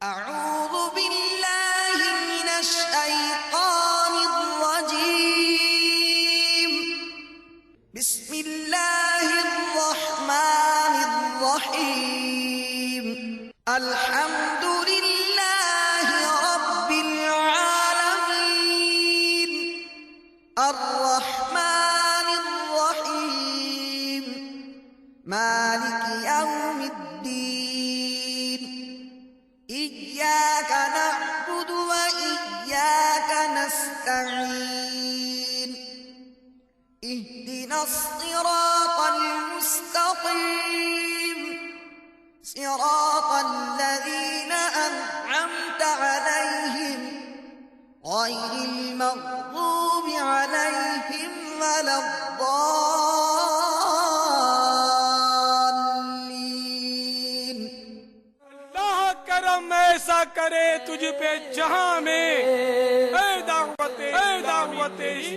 अऊज़ु बिल्लाहि मिनश शैतानिर रजीम। बिस्मिल्लाहिर रहमानिर रहीम। अल्हम्दुलिल्लाहि रब्बिल आलमीन। अर्रहमानिर रहीम। मालिकि यौमिद्दीन। इय्याक नअबुदु व इय्याक नस्तईन। इहदिनस सिरातल मुस्तकीम। सिरातल लज़ीना अनअमत अलैहिम गैरिल मग़ज़ूबि अलैहिम वलद्दाल्लीन। अल्लाह करम ऐसा करे तुझ पे जहां में इस्लामी तेरी।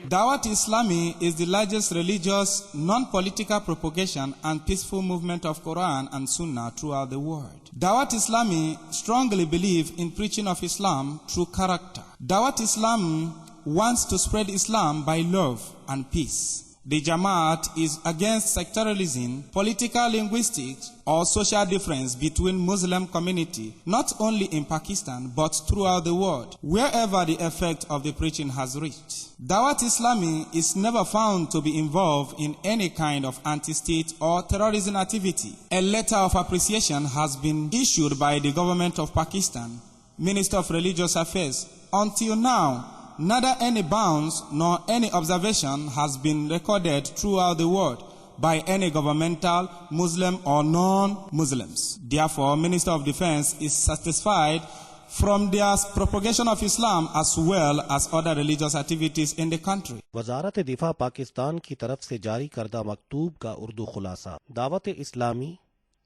Dawat Islami is the largest religious, non-political propagation and peaceful movement of Quran and Sunnah throughout the world. Dawat Islami strongly believe in preaching of Islam through character. Dawat Islam wants to spread Islam by love and peace. The Jamaat is against sectarianism, political linguistics, or social difference between Muslim community, not only in Pakistan, but throughout the world, wherever the effect of the preaching has reached. Dawat Islami is never found to be involved in any kind of anti-state or terrorism activity. A letter of appreciation has been issued by the government of Pakistan, Minister of Religious Affairs. Until now, neither any bounds nor any observation has been recorded throughout the world by any governmental, Muslim or non-Muslims. Therefore, Minister of Defense is satisfied from their propagation of Islam as well as other religious activities in the country. वजारत दिफा पाकिस्तान की तरफ से जारी करदा मकतूब का उर्दू खुलासा। दावत इस्लामी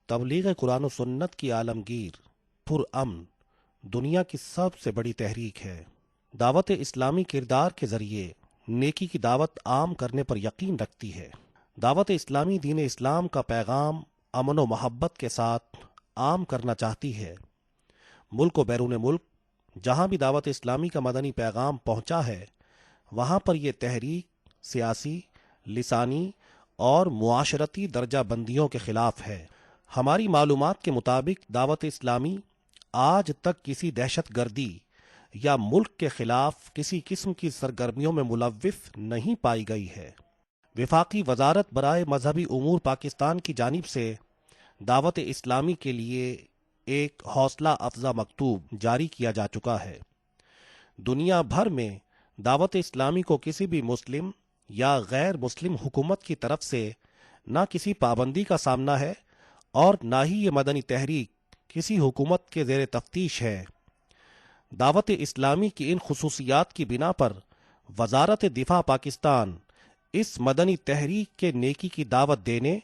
तबलीग कुरान और सुन्नत की आलमगीर पुरअमन दुनिया की सबसे बड़ी तहरीक है। दावत इस्लामी किरदार के जरिए नेकी की दावत आम करने पर यकीन रखती है। दावत इस्लामी दीन इस्लाम का पैगाम अमन व मोहब्बत के साथ आम करना चाहती है। मुल्क व बैरून मुल्क जहाँ भी दावत इस्लामी का मदनी पैगाम पहुँचा है, वहाँ पर यह तहरीक सियासी, लिसानी और मुआशरती दर्जा बंदियों के खिलाफ है। हमारी मालूमात के मुताबिक दावत इस्लामी आज तक किसी दहशत गर्दी या मुल्क के खिलाफ किसी किस्म की सरगर्मियों में मुलव्विस नहीं पाई गई है। विफाकी वजारत बराए मजहबी उमूर पाकिस्तान की जानिब से दावत इस्लामी के लिए एक हौसला अफजा मकतूब जारी किया जा चुका है। दुनिया भर में दावत इस्लामी को किसी भी मुस्लिम या गैर मुस्लिम हुकूमत की तरफ से न किसी पाबंदी का सामना है और न ही ये मदनी तहरीक किसी हुकूमत के ज़ेर तफ्तीश है। दावत इस्लामी की इन खुसूसियात की बिना पर वजारत दिफा पाकिस्तान इस मदनी तहरीक के नेकी की दावत देने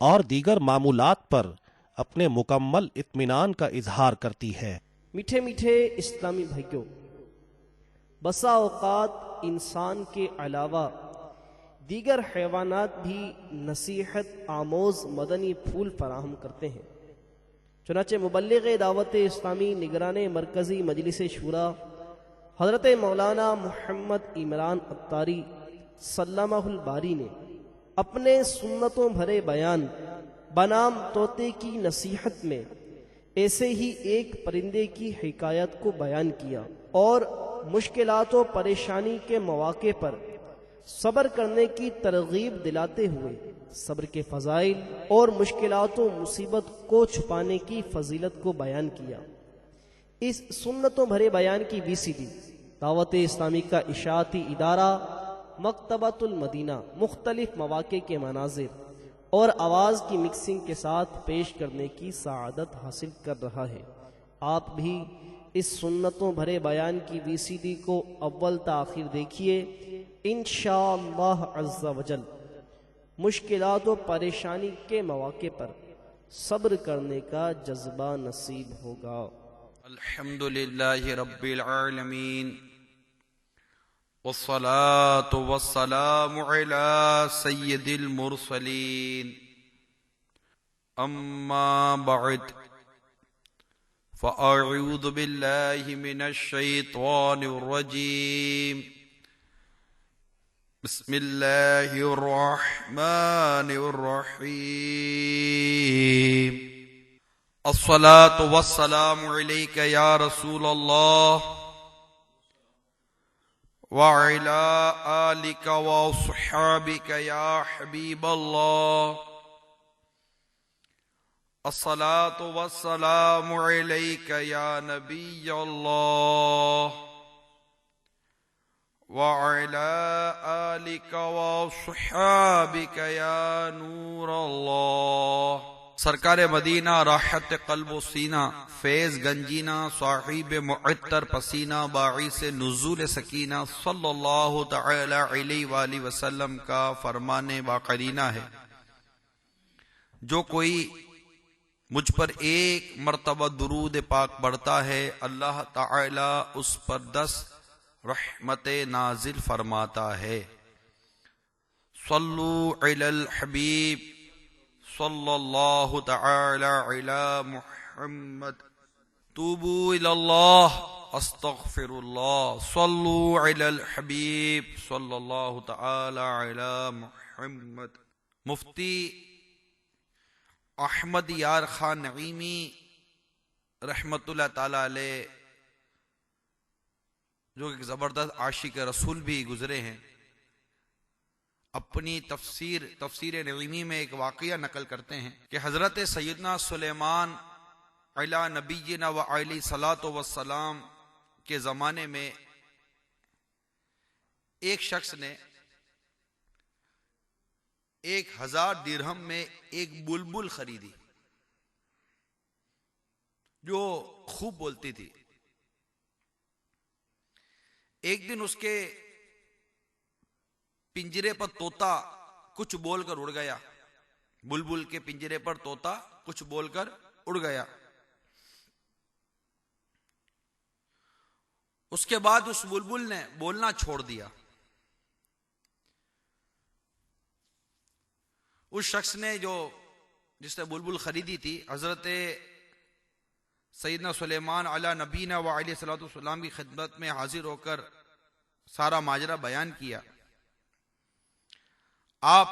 और दीगर मामूलात पर अपने मुकम्मल इत्मीनान का इजहार करती है। मीठे मीठे इस्लामी भाइयों, बसा औकात इंसान के अलावा दीगर हैवानात भी नसीहत आमोज मदनी फूल फराहम करते हैं। चुनाचे मुबल्लिग दावत इस्लामी निगरान मरकज़ी मजलिस शूरा हज़रत मौलाना मोहम्मद इमरान अत्तारी सल्लमाहुल बारी ने अपने सुन्नतों भरे बयान बनाम तोते की नसीहत में ऐसे ही एक परिंदे की हिकायत को बयान किया और मुश्किलात और परेशानी के मौके पर सब्र करने की तरगीब दिलाते हुए सब्र के फ़ज़ाइल और मुश्किलात और मुसीबत को छुपाने की फजीलत को बयान किया। इस सुन्नतों भरे बयान की वीसीडी दावत इस्लामी का इशाअती इदारा मकतबतुल मदीना मुख्तलिफ मवाक़े के मनाजिर और आवाज़ की मिक्सिंग के साथ पेश करने की सआदत हासिल कर रहा है। आप भी इस सुन्नतों भरे बयान की वीसीडी को अव्वल ताखिर देखिए। इंशाअल्लाह अज़्ज़ा वजल मुश्किलात और परेशानी के मौके पर सब्र करने का जज्बा नसीब होगा। अल्हम्दुलिल्लाहि रब्बिल आलमीन वस्सलातु वस्सलामु अला सय्यिदिल मुरसलीन अम्मा बाद। फ़अऊज़ु बिल्लाहि मिनश्शैतानिर्रजीम। बिस्मिल्लाहिर्रहमानिर्रहीम। अस्सलातु वस्सलामु अलैका या रसूलल्लाह व अला आलिका व अस्हाबिका या हबीबल्लाह। अस्सलातु वस्सलामु अलैका या नबियल्लाह व अला आलिका व अस्हाबिका या नूरल्लाह। सरकार मदीना राहत कल्ब व सीना फैज गंजीना साहिब मुअत्तर पसीना बाइस नुज़ूल सकीना सल्लल्लाहु तआला अलैहि वसल्लम का फरमाने बाकरीना है, जो कोई मुझ पर एक मर्तबा दुरूद पाक पढ़ता है, अल्लाह ताला उस पर 10 रहमते नाजिल फरमाता है। सल्लु अलल हबीब सल्लल्लाहु ताला अला मुहम्मद। तूबू इलल्लाह अस्तगफिरुल्लाह। सल्लु अलल हबीब सल्लल्लाहु ताला अला मुहम्मद। मुफ्ती अहमद यार खान नईमी रहमतुल्लाह ताला अलैह, जो एक जबरदस्त आशिक रसूल भी गुजरे हैं, अपनी तफसीर नईमी में एक वाक़या नकल करते हैं कि हजरत सैयदना सुलेमान अला नबीना व अलैहि सलातो वस्सलाम के जमाने में एक शख्स ने 1000 दिरहम में एक बुलबुल खरीदी जो खूब बोलती थी। एक दिन उसके पिंजरे पर तोता कुछ बोलकर उड़ गया। बुलबुल के पिंजरे पर तोता कुछ बोलकर उड़ गया। उसके बाद उस बुलबुल ने बोलना छोड़ दिया। उस शख्स ने जिसने बुलबुल खरीदी थी, हजरत सैयदना सुलेमान अला नबीना व अलैहि सलातो वस्सलाम की खिदमत में हाजिर होकर सारा माजरा बयान किया। आप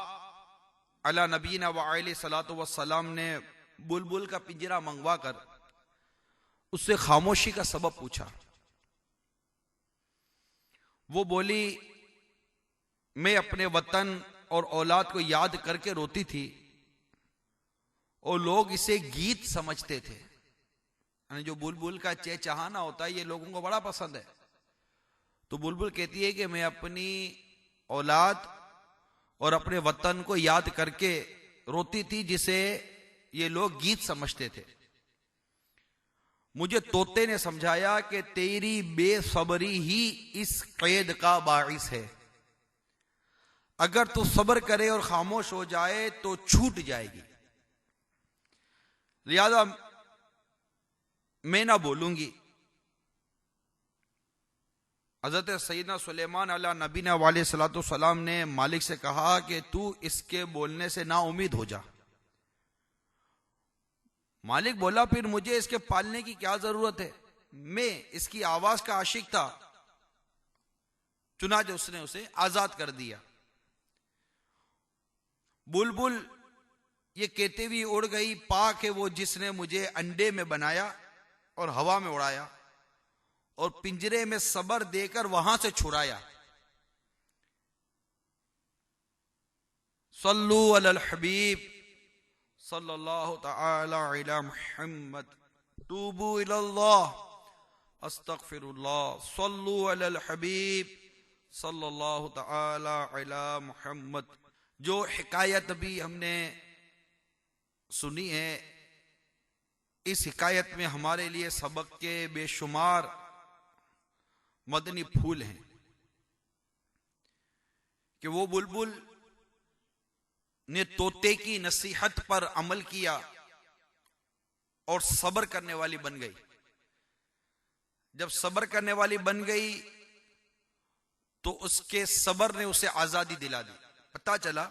अला नबीना व अलैहि सलातो वस्सलाम ने बुलबुल का पिंजरा मंगवा कर उससे खामोशी का सबब पूछा। वो बोली, मैं अपने वतन और औलाद को याद करके रोती थी और लोग इसे गीत समझते थे। यानी जो बुलबुल का चहचहाना होता है, ये लोगों को बड़ा पसंद है। तो बुलबुल कहती है कि मैं अपनी औलाद और अपने वतन को याद करके रोती थी, जिसे ये लोग गीत समझते थे। मुझे तोते ने समझाया कि तेरी बेसब्री ही इस कैद का बाइस है। अगर तू सब्र करे और खामोश हो जाए तो छूट जाएगी, लिहाजा मैं ना बोलूंगी। हजरत सैयदना सुलेमान अला नबीना वाले सलातो सलाम ने मालिक से कहा कि तू इसके बोलने से ना उम्मीद हो जा। मालिक बोला, फिर मुझे इसके पालने की क्या जरूरत है, मैं इसकी आवाज का आशिक था। चुनाचे उसने उसे आजाद कर दिया। बुलबुल ये कहते हुए उड़ गई, पाक है वो जिसने मुझे अंडे में बनाया और हवा में उड़ाया और पिंजरे में सब्र देकर वहां से छुड़ाया। सल्लु अलल हबीब सल्लल्लाहु तआला अला मुहम्मद। तूबू इलल्लाह अस्तगफिरुल्लाह। सल्लु अलल हबीब सल्लल्लाहु तआला अला मुहम्मद। जो हिकायत भी हमने सुनी है, इस हिकायत में हमारे लिए सबक के बेशुमार मदनी फूल हैं कि वो बुलबुल ने तोते की नसीहत पर अमल किया और सब्र करने वाली बन गई। जब सब्र करने वाली बन गई तो उसके सब्र ने उसे आजादी दिला दी। पता चला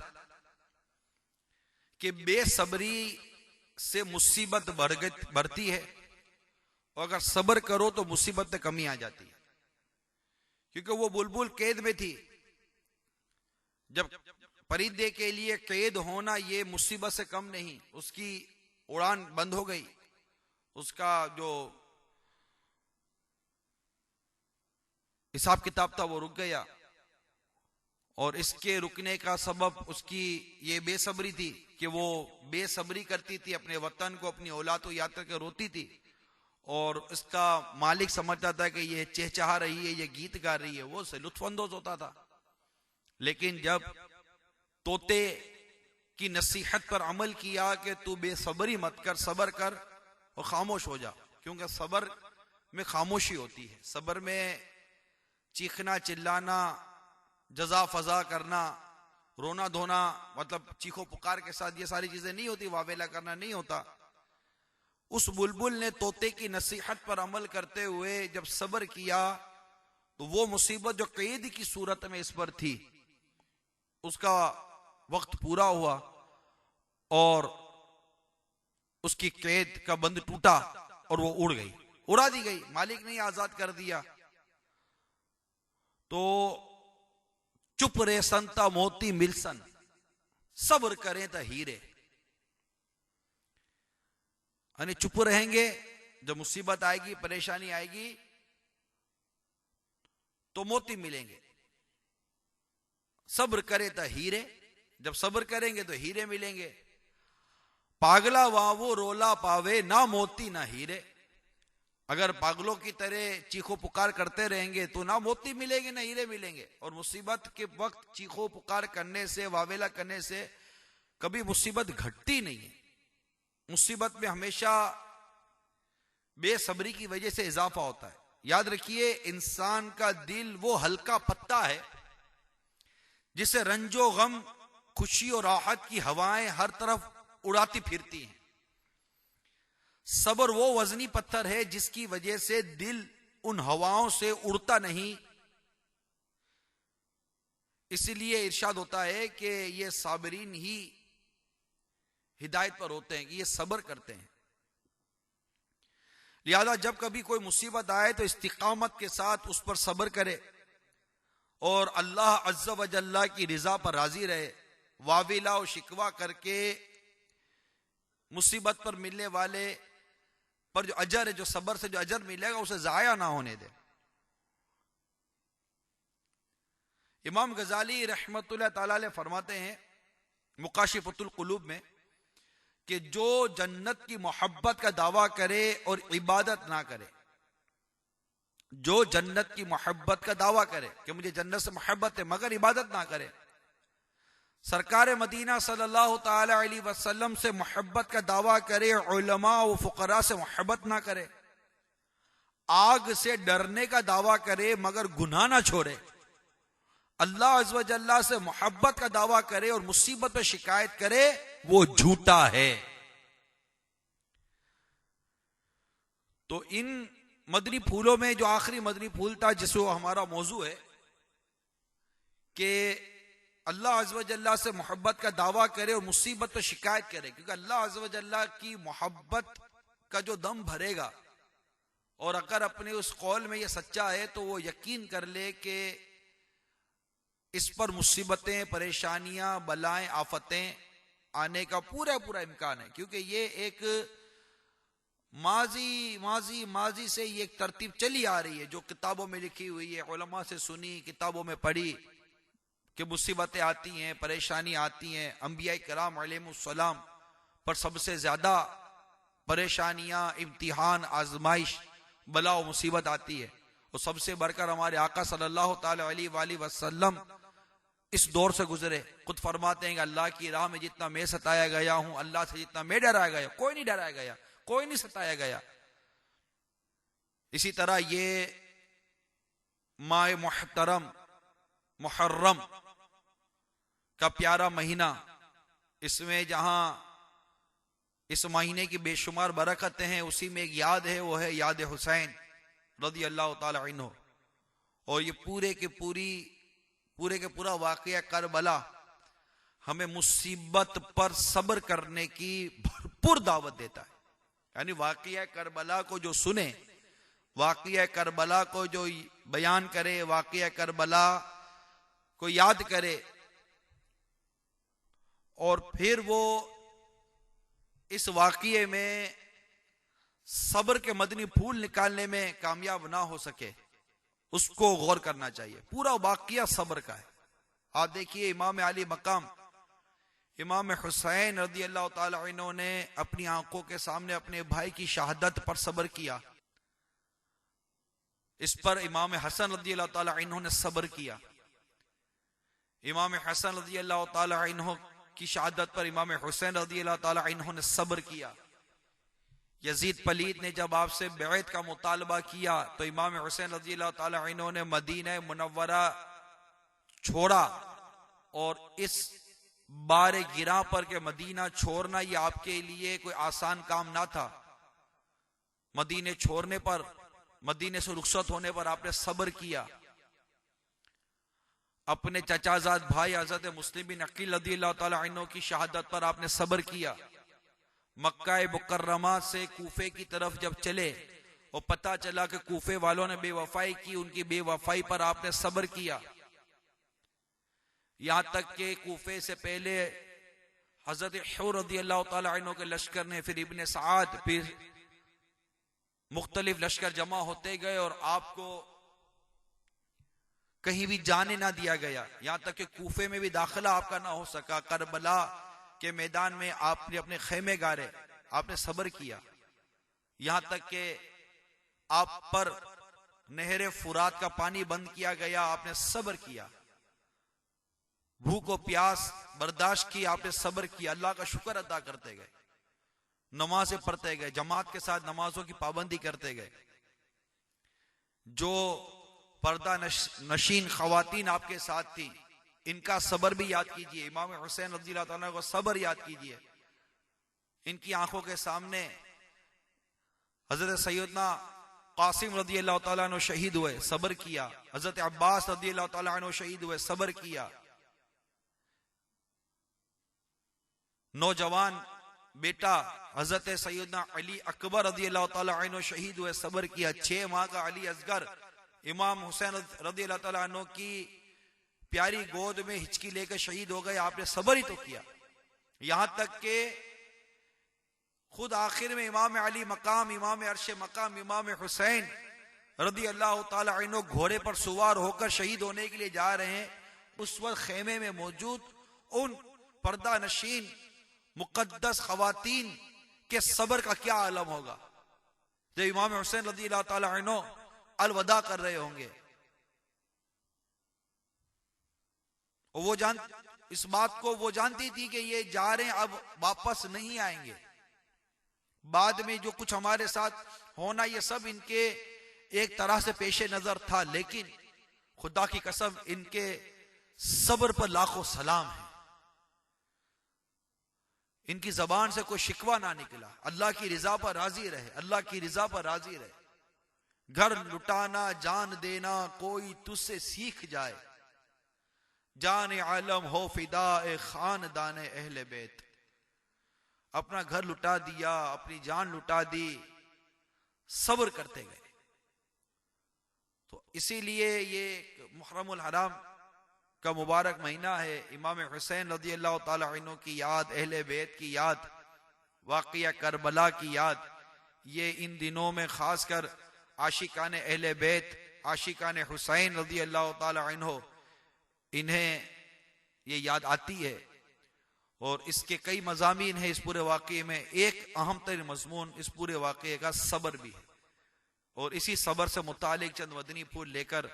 कि बेसब्री से मुसीबत बढ़ती है और अगर सब्र करो तो मुसीबत में कमी आ जाती है। क्योंकि वो बुलबुल कैद में थी, जब परिंदे के लिए कैद होना ये मुसीबत से कम नहीं, उसकी उड़ान बंद हो गई, उसका जो हिसाब किताब था वो रुक गया। और इसके रुकने का सबब उसकी ये बेसब्री थी कि वो बेसब्री करती थी, अपने वतन को, अपनी औलाद को याद करके रोती थी। और इसका मालिक समझता था कि ये चहचहा रही है, ये गीत गा रही है, वो से लुत्फानंदोज होता था। लेकिन जब तोते की नसीहत पर अमल किया कि तू बेसब्री मत कर, सब्र कर और खामोश हो जा, क्योंकि सब्र में खामोशी होती है। सब्र में चीखना, चिल्लाना, जजा फजा करना, रोना धोना, मतलब चीखो पुकार के साथ ये सारी चीजें नहीं होती, वावेला करना नहीं होता। उस बुलबुल ने तोते की नसीहत पर अमल करते हुए जब सब्र किया तो वो मुसीबत जो कैद की सूरत में इस पर थी, उसका वक्त पूरा हुआ और उसकी कैद का बंद टूटा और वो उड़ गई, उड़ा दी गई, मालिक ने आजाद कर दिया। तो चुप रे संता मोती मिलसन, सब्र करें तो हीरे। यानी चुप रहेंगे, जब मुसीबत आएगी, परेशानी आएगी तो मोती मिलेंगे। सब्र करे तो हीरे, जब सब्र करेंगे तो हीरे मिलेंगे। पागला वावो रोला पावे, ना मोती ना हीरे। अगर पागलों की तरह चीखो पुकार करते रहेंगे तो ना मोती मिलेंगे ना हीरे मिलेंगे। और मुसीबत के वक्त चीखो पुकार करने से, वावेला करने से कभी मुसीबत घटती नहीं है। मुसीबत में हमेशा बेसब्री की वजह से इजाफा होता है। याद रखिए, इंसान का दिल वो हल्का पत्ता है जिसे रंजो गम, खुशी और राहत की हवाएं हर तरफ उड़ाती फिरती हैं। सब्र वो वजनी पत्थर है जिसकी वजह से दिल उन हवाओं से उड़ता नहीं। इसलिए इरशाद होता है कि ये साबरीन ही हिदायत पर होते हैं, कि ये सब्र करते हैं। लिहाजा जब कभी कोई मुसीबत आए तो इस्तिकामत के साथ उस पर सब्र करे और अल्लाह अज़्ज़ा व जल्ला की रिजा पर राजी रहे। वाविला और शिकवा करके मुसीबत पर मिलने वाले पर जो अजर है, जो सब्र से जो अजर मिलेगा, उसे जाया ना होने दे। इमाम गजाली रहमतुल्लाह ताला अलैह फरमाते हैं मुकाशिफतुल कुलूब में कि जो जन्नत की मोहब्बत का दावा करे और इबादत ना करे, जो जन्नत की मोहब्बत का दावा करे कि मुझे जन्नत से मोहब्बत है मगर इबादत ना करे, सरकार मदीना सल्लल्लाहु ताला अलैहि वसल्लम से मोहब्बत का दावा करे, उलमा व फुकरा से मोहब्बत ना करे, आग से डरने का दावा करे मगर गुनाह ना छोड़े, अल्लाह अज़्ज़ व जल्ला से मोहब्बत का दावा करे और मुसीबत पर शिकायत करे, वो झूठा है। तो इन मदनी फूलों में जो आखिरी मदनी फूल था जिसको हमारा मौजू है कि अल्लाह अज़्ज़ व जल्ला से मोहब्बत का दावा करे और मुसीबत पर शिकायत करे, क्योंकि अल्लाह अज़्ज़ व जल्ला की मोहब्बत का जो दम भरेगा और अगर अपने उस कौल में ये सच्चा है तो वो यकीन कर ले कि इस पर मुसीबतें, परेशानियां, बलाएं, आफतें आने का पूरा पूरा इम्कान है। क्योंकि ये एक माजी से ये एक तरतीब चली आ रही है जो किताबों में लिखी हुई है, उलमा से सुनी, किताबों में पढ़ी कि मुसीबतें आती हैं, परेशानी आती हैं। अंबिया किराम अलैहिमुस्सलाम पर सबसे ज्यादा परेशानियां, इम्तिहान, आजमाइश, बला और मुसीबत आती है। और सबसे बढ़कर हमारे आका सल्लल्लाहु ताला अलैहि वसल्लम इस दौर से गुजरे। खुद फरमाते हैं कि अल्लाह की राह में जितना मैं सताया गया हूं, अल्लाह से जितना मैं डराया गया, कोई नहीं डराया गया, कोई नहीं सताया गया। इसी तरह ये माह मुहतरम मुहर्रम का प्यारा महीना, इसमें जहां इस महीने की बेशुमार बरकतें हैं, उसी में एक याद है, वो है याद हुसैन रज़ी अल्लाह ताला अन्हु। और ये पूरे के पूरा वाक़या करबला हमें मुसीबत पर सब्र करने की भरपूर दावत देता है। यानी वाक़या करबला को जो सुने वाक़िया करबला को जो बयान करे, वाक़िया करबला को याद करे और फिर वो इस वाक़िए में सब्र के मदनी फूल निकालने में कामयाब ना हो सके, उसको गौर करना चाहिए। पूरा वाक़िया सब्र का है। आप देखिए इमाम अली मकाम इमाम हुसैन रज़ी अल्लाह ताला अन्हु ने अपनी आंखों के सामने अपने भाई की शहादत पर सब्र किया। इस पर इमाम हसन रज़ी अल्लाह ताला अन्हु ने सब्र किया। इमाम हसन रज़ी अल्लाह ताला अन्हु की शहादत पर इमाम हुसैन रज़ी अल्लाह ताला अन्हु ने सब्र किया। यजीद पलीद ने जब आपसे बैत का मुतालबा किया तो इमाम हुसैन रज़ी अल्लाह ताला अन्हु ने मदीना मुनव्वरा छोड़ा। और इस बारे गिरा पर के मदीना छोड़ना ये आपके लिए कोई आसान काम ना था। मदीने छोड़ने पर, मदीने से रुखसत होने पर आपने सब्र किया। अपने चचाजाद भाई हज़रत मुस्लिम बिन अकील रज़ियल्लाहु ताला अन्हु की शहादत पर आपने सब्र किया। मक्का मुकर्रमा से कूफे की तरफ जब चले और पता चला कि कूफे वालों ने बेवफाई की, उनकी बेवफाई पर आपने सब्र किया। यहां तक कि कूफे से पहले हजरत हुर रज़ियल्लाहु ताला अन्हु के लश्कर ने, फिर इब्ने साद, फिर मुख्तलिफ लश्कर जमा होते गए और आपको कहीं भी जाने ना दिया गया। यहां तक कि कूफे में भी दाखिला आपका ना हो सका। करबला के मैदान में आपने अपने खेमे गारे, आपने सब्र किया। यहां तक कि आप पर नहरे फुरात का पानी बंद किया गया, आपने सब्र किया। भूख और प्यास बर्दाश्त की, आपने सब्र किया। अल्लाह का शुक्र अदा करते गए, नमाजें पढ़ते गए, जमात के साथ नमाजों की पाबंदी करते गए। जो पर्दा नशीन खवातीन आपके साथ थी, इनका सब्र भी याद कीजिए। इमाम हुसैन रज़ियल्लाहु ताला को सब्र याद कीजिए। इनकी आंखों के सामने हजरत सैयदना कासिम रज़ियल्लाहु ताला अन्हु शहीद हुए, सब्र किया। हजरत अब्बास रज़ियल्लाहु ताला अन्हु शहीद हुए, सब्र किया। नौजवान बेटा हजरत सैयदना अली अकबर रज़ियल्लाहु ताला अन्हु शहीद हुए, सब्र किया। 6 माह का अली असगर इमाम हुसैन रज़ियल्लाहु ताला अन्हु की प्यारी गोद में हिचकी लेकर शहीद हो गए, आपने सब्र ही तो किया। यहां तक कि खुद आखिर में इमाम अली मकाम, इमाम अर्श मकाम, इमाम हुसैन रज़ियल्लाहु ताला अन्हु घोड़े पर सवार होकर शहीद होने के लिए जा रहे हैं। उस वक्त खेमे में मौजूद उन पर्दा नशीन मुकद्दस खवातीन के सब्र का क्या आलम होगा जब इमाम हुसैन रज़ियल्लाहु ताला अन्हु अलविदा कर रहे होंगे। और वो इस बात को वो जानती थी कि ये जा रहे हैं, अब वापस नहीं आएंगे। बाद में जो कुछ हमारे साथ होना, ये सब इनके एक तरह से पेशे नजर था, लेकिन खुदा की कसम इनके सब्र पर लाखों सलाम है। इनकी जबान से कोई शिकवा ना निकला। अल्लाह की रिजा पर राजी रहे, अल्लाह की रिजा पर राजी रहे। घर लुटाना, जान देना कोई तुझसे सीख जाए, जान आलम हो फिदा ए खानदान अहले बैत। अपना घर लुटा दिया, अपनी जान लुटा दी, सब्र करते गए। तो इसीलिए ये मुहर्रमुल हराम का मुबारक महीना है। इमाम हुसैन रज़ियल्लाहु ताला अन्हु की याद, अहले बैत की याद, वाक़िया करबला की याद, ये इन दिनों में खासकर आशिकान अहले बैत, आशिकान हुसैन रज़ियल्लाहु ताला अन्हु, इन्हें ये याद आती है। और इसके कई मज़ामीन हैं इस पूरे वाक़े में। एक अहम तरीन मज़मून इस पूरे वाक़े का सब्र भी है। और इसी सब्र से मुतालिक चंद मदनी फूल लेकर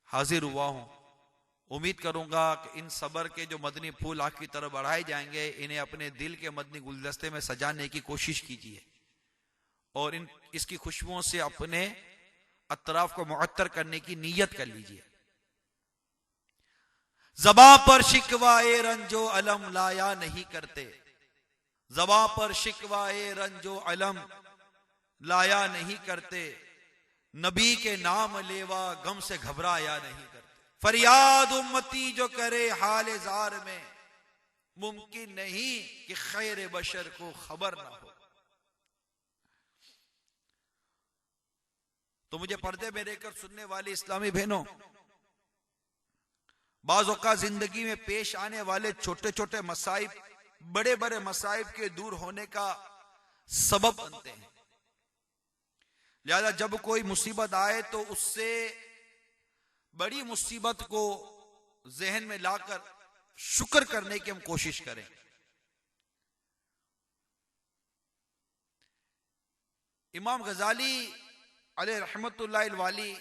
हाजिर हुआ हूं। उम्मीद करूंगा कि इन सब्र के जो मदनी फूल आपकी तरफ बढ़ाए जाएंगे, इन्हें अपने दिल के मदनी गुलदस्ते में सजाने की कोशिश कीजिए और इसकी खुशबुओं से अपने अतराफ को मुअत्तर करने की नीयत कर लीजिए। ज़बां पर शिकवाए रंजो अलम लाया नहीं करते, ज़बां पर शिकवाए रंजो अलम लाया नहीं करते, नबी के नाम लेवा गम से घबराया नहीं करते। फरियाद उम्मती जो करे हाल जार में, मुमकिन नहीं कि खैर बशर को खबर ना हो। तो मुझे पर्दे में रहकर सुनने वाली इस्लामी बहनों, बाज़ औक़ात जिंदगी में पेश आने वाले छोटे छोटे मसाइब बड़े बड़े मसाइब के दूर होने का सबब बनते हैं। लिहाजा जब कोई मुसीबत आए तो उससे बड़ी मुसीबत को जहन में लाकर शुक्र करने की हम कोशिश करें। इमाम गजाली अलैहि रहमतुल्लाहि वाली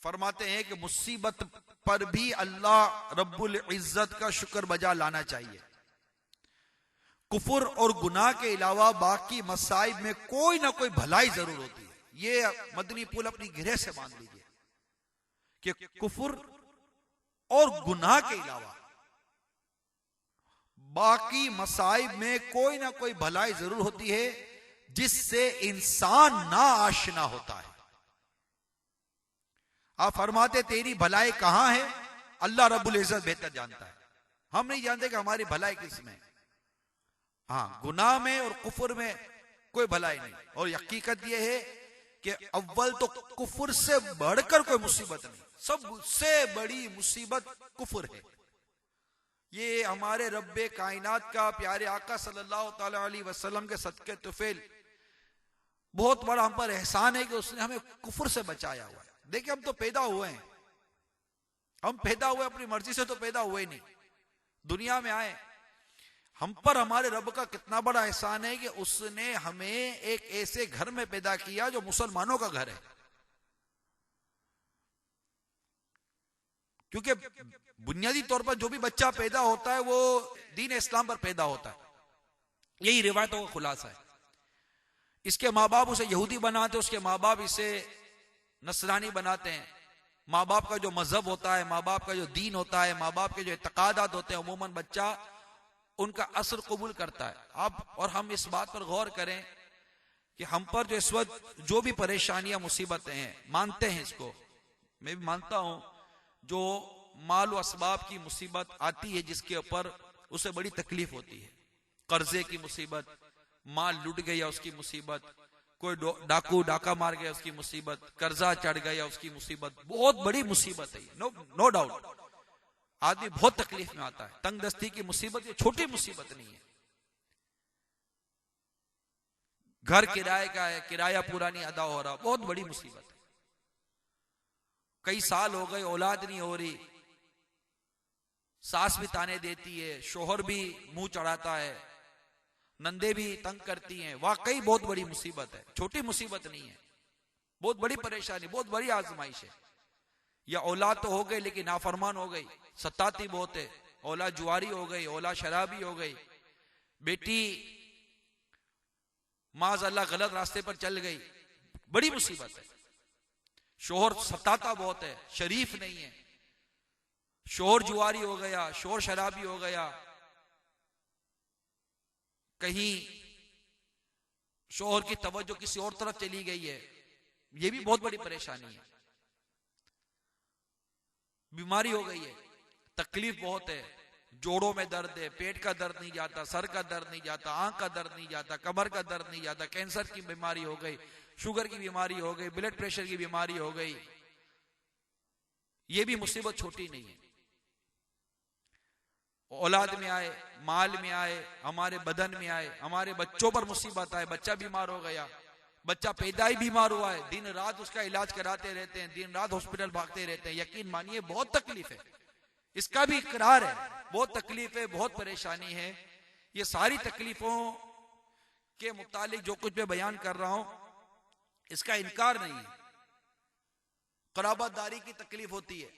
फरमाते हैं कि मुसीबत पर भी अल्लाह रब्बुल इज्जत का शुक्र बजा लाना चाहिए। कुफर और गुनाह के अलावा बाकी मसाइब में कोई ना कोई भलाई जरूर होती है। ये मदनी पुल अपनी गिरह से मान लीजिए कि कुफर और गुनाह के अलावा बाकी मसाइब में कोई ना कोई भलाई जरूर होती है जिससे इंसान ना आशना होता है। आप फरमाते तेरी भलाई कहां है, अल्लाह रब्बुल इज्जत बेहतर जानता है। हम नहीं जानते कि हमारी भलाई किस में। हाँ, गुनाह में और कुफर में कोई भलाई नहीं। और हकीकत यह है कि अव्वल तो कुफर से बढ़कर कोई मुसीबत नहीं, सबसे बड़ी मुसीबत कुफर है। ये हमारे रब्बे कायनात का प्यारे आका सल्लल्लाहु ताला अलैहि वसल्लम के सदके तुफैल बहुत बड़ा हम पर एहसान है कि उसने हमें कुफर से बचाया हुआ है। देखिए, हम तो पैदा हुए हैं, हम पैदा हुए अपनी मर्जी से तो पैदा हुए नहीं, दुनिया में आए। हम पर हमारे रब का कितना बड़ा एहसान है कि उसने हमें एक ऐसे घर में पैदा किया जो मुसलमानों का घर है। क्योंकि बुनियादी तौर पर जो भी बच्चा पैदा होता है वो दीन इस्लाम पर पैदा होता है। यही रिवायतों का खुलासा है। इसके माँ बाप उसे यहूदी बनाते हैं, उसके माँ बाप इसे नसरानी बनाते हैं। माँ बाप का जो मजहब होता है, माँ बाप का जो दीन होता है, माँ बाप के जो इत्तेकादात होते हैं, अमूमन बच्चा उनका असर कबूल करता है। आप और हम इस बात पर गौर करें कि हम पर जो इस वक्त जो भी परेशानियां मुसीबतें हैं, मानते हैं इसको, मैं भी मानता हूं, जो माल व असबाब की मुसीबत आती है जिसके ऊपर उसे बड़ी तकलीफ होती है। कर्जे की मुसीबत, माल लूट गया उसकी मुसीबत, कोई डाकू डाका मार गया उसकी मुसीबत, कर्जा चढ़ गया उसकी मुसीबत, बहुत बड़ी मुसीबत है। नो डाउट आदमी बहुत तकलीफ में आता है। तंगदस्ती की मुसीबत ये छोटी मुसीबत नहीं है। घर किराए का है, किराया पूरा नहीं अदा हो रहा, बहुत बड़ी मुसीबत है। कई साल हो गए औलाद नहीं हो रही, सास भी ताने देती है, शोहर भी मुंह चढ़ाता है, नंदे भी तंग करती हैं। वाकई बहुत बड़ी मुसीबत है, छोटी मुसीबत नहीं है, बहुत बड़ी परेशानी, बहुत बड़ी आजमाइश है। या औलाद तो हो गई लेकिन नाफरमान हो गई, सताती बहुत है, औलाद जुआरी हो गई, औलाद शराबी हो गई, बेटी माज अल्लाह गलत रास्ते पर चल गई, बड़ी मुसीबत है। शोहर सताता बहुत है, शरीफ नहीं है, शोहर जुआरी हो गया, शोहर शराबी हो गया, कहीं शोहर की तवज्जो किसी और तरफ चली गई है, यह भी बहुत बड़ी परेशानी है। बीमारी हो गई है, तकलीफ बहुत है, जोड़ों में दर्द है, पेट का दर्द नहीं जाता, सर का दर्द नहीं जाता, आंख का दर्द नहीं जाता, कमर का दर्द नहीं जाता, कैंसर की बीमारी हो गई, शुगर की बीमारी हो गई, ब्लड प्रेशर की बीमारी हो गई। यह भी मुसीबत छोटी नहीं है। औलाद में आए, माल में आए, हमारे बदन में आए, हमारे बच्चों पर मुसीबत आए, बच्चा बीमार हो गया, बच्चा पैदा ही बीमार हुआ है, दिन रात उसका इलाज कराते रहते हैं, दिन रात हॉस्पिटल भागते रहते हैं। यकीन मानिए बहुत तकलीफ है, इसका भी इकरार है, बहुत तकलीफ है, बहुत परेशानी है। ये सारी तकलीफों के मुतालिक जो कुछ मैं बयान कर रहा हूं इसका इनकार नहीं है। कराबातदारी की तकलीफ होती है,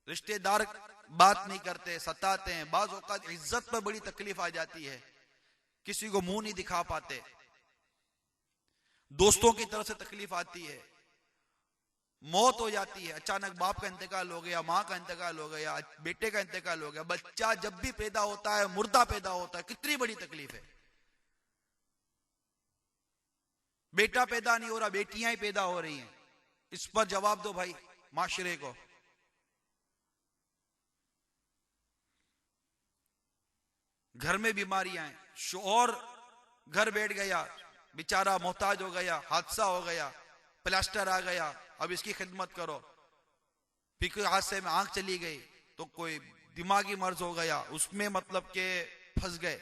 रिश्तेदार बात नहीं करते, सताते हैं, बाज़ औक़ात इज्जत पर बड़ी तकलीफ आ जाती है, किसी को मुंह नहीं दिखा पाते, दोस्तों की तरफ से तकलीफ आती है, मौत हो जाती है, अचानक बाप का इंतकाल हो गया, मां का इंतकाल हो गया, बेटे का इंतकाल हो गया, बच्चा जब भी पैदा होता है मुर्दा पैदा होता है, कितनी बड़ी तकलीफ है। बेटा पैदा नहीं हो रहा, बेटियां ही पैदा हो रही हैं, इस पर जवाब दो भाई माशरे को। घर में बीमारियां हैं, शोहर घर बैठ गया, बेचारा मोहताज हो गया, हादसा हो गया, प्लास्टर आ गया, अब इसकी खिदमत करो। फिर कोई हादसे में आंख चली गई, तो कोई दिमागी मर्ज हो गया, उसमें मतलब के फंस गए।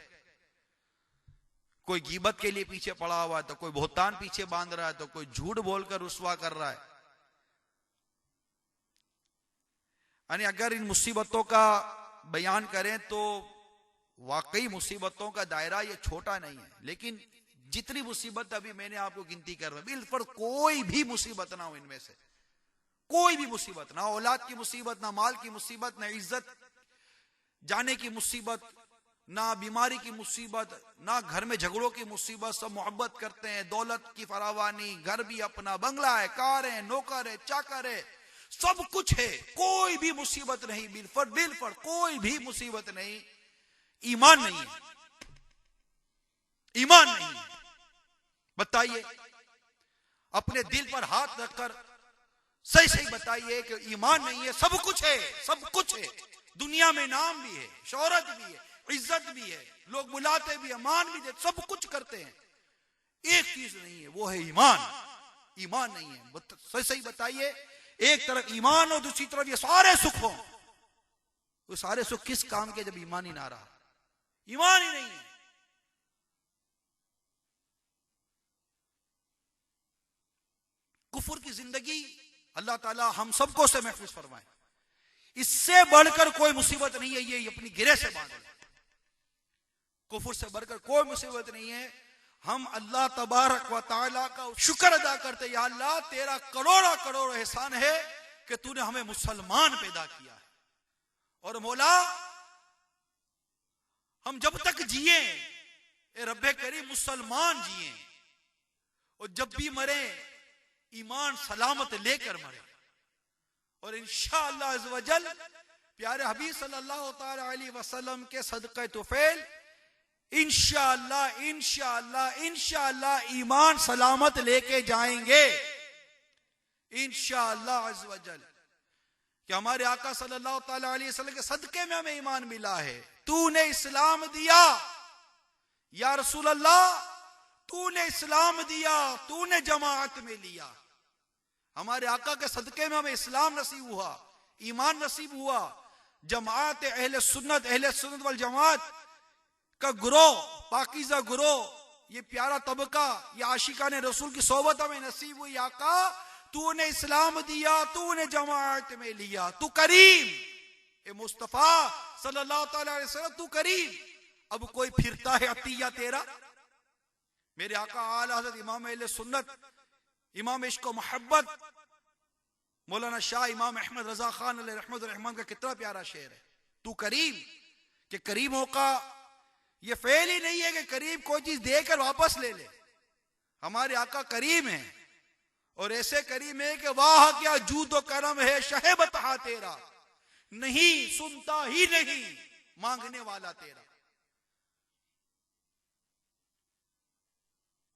कोई गीबत के लिए पीछे पड़ा हुआ है, तो कोई बहुतान पीछे बांध रहा है, तो कोई झूठ बोलकर रुसवा कर रहा है। यानी अगर इन मुसीबतों का बयान करें तो वाकई मुसीबतों का दायरा ये छोटा नहीं है, लेकिन जितनी मुसीबत अभी मैंने आपको गिनती कर रहा, बिल्कुल कोई भी मुसीबत ना हो इनमें से, कोई भी मुसीबत ना, औलाद की मुसीबत, ना माल की मुसीबत, ना इज्जत जाने की मुसीबत, ना बीमारी की मुसीबत, ना घर में झगड़ों की मुसीबत, सब मोहब्बत करते हैं, दौलत की फरावानी, घर भी अपना, बंगला है, कार है, नौकर है, चाकर है, सब कुछ है, कोई भी मुसीबत नहीं, बिल्कुल कोई भी मुसीबत नहीं। ईमान नहीं है, ईमान नहीं है। बताइए, अपने दिल पर हाथ रखकर सही सही बताइए कि ईमान नहीं है। सब कुछ है, सब कुछ है, दुनिया में नाम भी है, शोहरत भी है, इज्जत भी है, लोग बुलाते भी, मान भी देते, सब कुछ करते हैं, एक चीज नहीं है, वो है ईमान। ईमान नहीं है, सही सही बताइए। एक तरफ ईमान और दूसरी तरफ ये सारे सुख हो, वो सारे सुख किस काम के जब ईमान ही ना रहा, ईमान ही नहीं है। कुफर की जिंदगी अल्लाह ताला हम सबको से महफूज फरमाए। इससे बढ़कर कोई मुसीबत नहीं है, ये अपनी गिरे से बांध ले। कुफर से बढ़कर कोई मुसीबत नहीं है। हम अल्लाह तबारक व तआला का शुक्र अदा करते, या अल्लाह तेरा करोड़ा करोड़ एहसान है कि तूने हमें मुसलमान पैदा किया है। और मौला, हम जब तक जिए ए रब्बे करीम मुसलमान जिए, और जब भी मरे ईमान सलामत लेकर मरे। और इंशाअल्लाह अज़्ज़ व जल प्यारे हबीब सल्लल्लाहु तआला अलैहि वसल्लम के सदक़े तुफैल इंशाअल्लाह इंशाअल्लाह इंशाअल्लाह ईमान सलामत लेके जाएंगे इंशाअल्लाह अज़्ज़ व जल। कि हमारे आका सल्लल्लाहु तआला अलैहि वसल्लम के सदके में हमें ईमान मिला है। तूने इस्लाम दिया या रसूल अल्लाह, तूने इस्लाम दिया, तूने जमाअत में लिया। हमारे आका के सदके में हमें इस्लाम नसीब हुआ, ईमान नसीब हुआ। जमाअत अहले सुन्नत वल जमाअत का ग्रोह, पाकीज़ा ग्रोह, ये प्यारा तबका, ये आशिकाने रसूल की सोबत हमें नसीब हुई। आका तूने इस्लाम दिया, तूने जमाअत में लिया, तू करीम, ए मुस्तफा सल्लल्लाहु अलैहि वसल्लम, तू करीम। अब कोई फिरता है अतिया तेरा? मेरे आका आला हज़रत इमाम अहले सुन्नत, इमाम इश्क व मोहब्बत मौलाना शाह इमाम अहमद रजा खान अलैहि रहमत रहमान का कितना प्यारा शेर है। तू करीम, कि करीमों का ये फेल ही नहीं है कि करीम कोई चीज देकर वापस ले ले। हमारे आका करीम है, और ऐसे करीम है कि वाह क्या जूदो करम है शहे बता तेरा, नहीं सुनता ही नहीं मांगने वाला तेरा।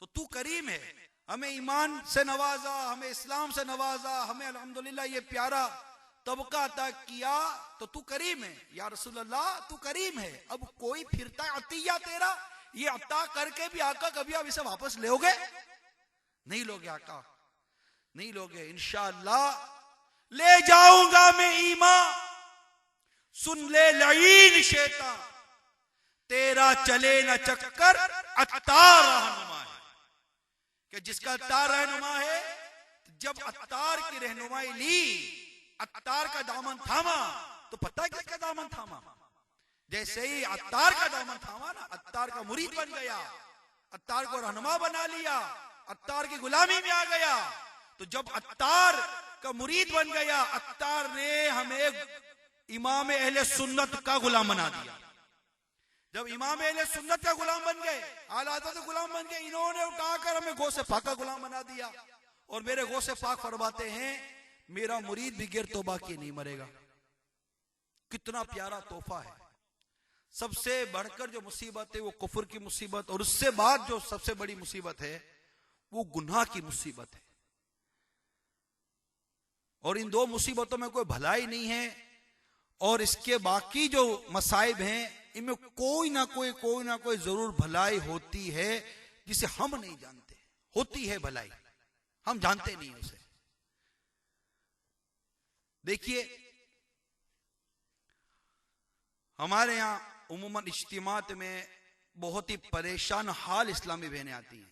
तो तू करीम है, हमें ईमान से नवाजा, हमें इस्लाम से नवाजा, हमें अल्हम्दुलिल्लाह ये प्यारा तबका अता किया, तो तू करीम है या रसूल अल्लाह, तू करीम है। अब कोई फिरता अतिया तेरा, ये अता करके भी आका कभी आप इसे वापस लोगे? नहीं लोगे आका, नहीं लोगे। इंशाअल्लाह ले जाऊंगा मैं ईमान, सुन ले लईन शैतान, तेरा चले न चक्कर अत्तार रहनुमा है। कि जिसका अत्तार रहनुमा है, जब अत्तार की रहनुमाई ली, अत्तार का दामन थामा, तो पता है किसका दामन थामा? जैसे ही अत्तार का दामन थामा ना, अत्तार का मुरीद बन गया, अत्तार को रहनुमा बना लिया, अत्तार की गुलामी में आ गया। तो जब अत्तार का मुरीद बन गया, अत्तार ने हमें इमाम अहले सुन्नत का गुलाम बना दिया। जब इमाम अहले सुन्नत का गुलाम बन गए, आला हज़रत गुलाम बन गए, इन्होंने उठाकर हमें गौसे पाक का गुलाम बना दिया। और मेरे गौसे पाक फरमाते हैं, मेरा मुरीद भी गिर तौबा किए नहीं मरेगा। कितना प्यारा तोहफा है। सबसे बढ़कर जो मुसीबत है वो कुफर की मुसीबत, और उससे बाद जो सबसे बड़ी मुसीबत है वो गुनाह की मुसीबत है। और इन दो मुसीबतों में कोई भलाई नहीं है, और इसके बाकी जो मसाइब हैं इनमें कोई ना कोई जरूर भलाई होती है जिसे हम नहीं जानते। होती है भलाई, हम जानते नहीं उसे। देखिए हमारे यहां उमूमन इज्तिमात में बहुत ही परेशान हाल इस्लामी बहनें आती हैं,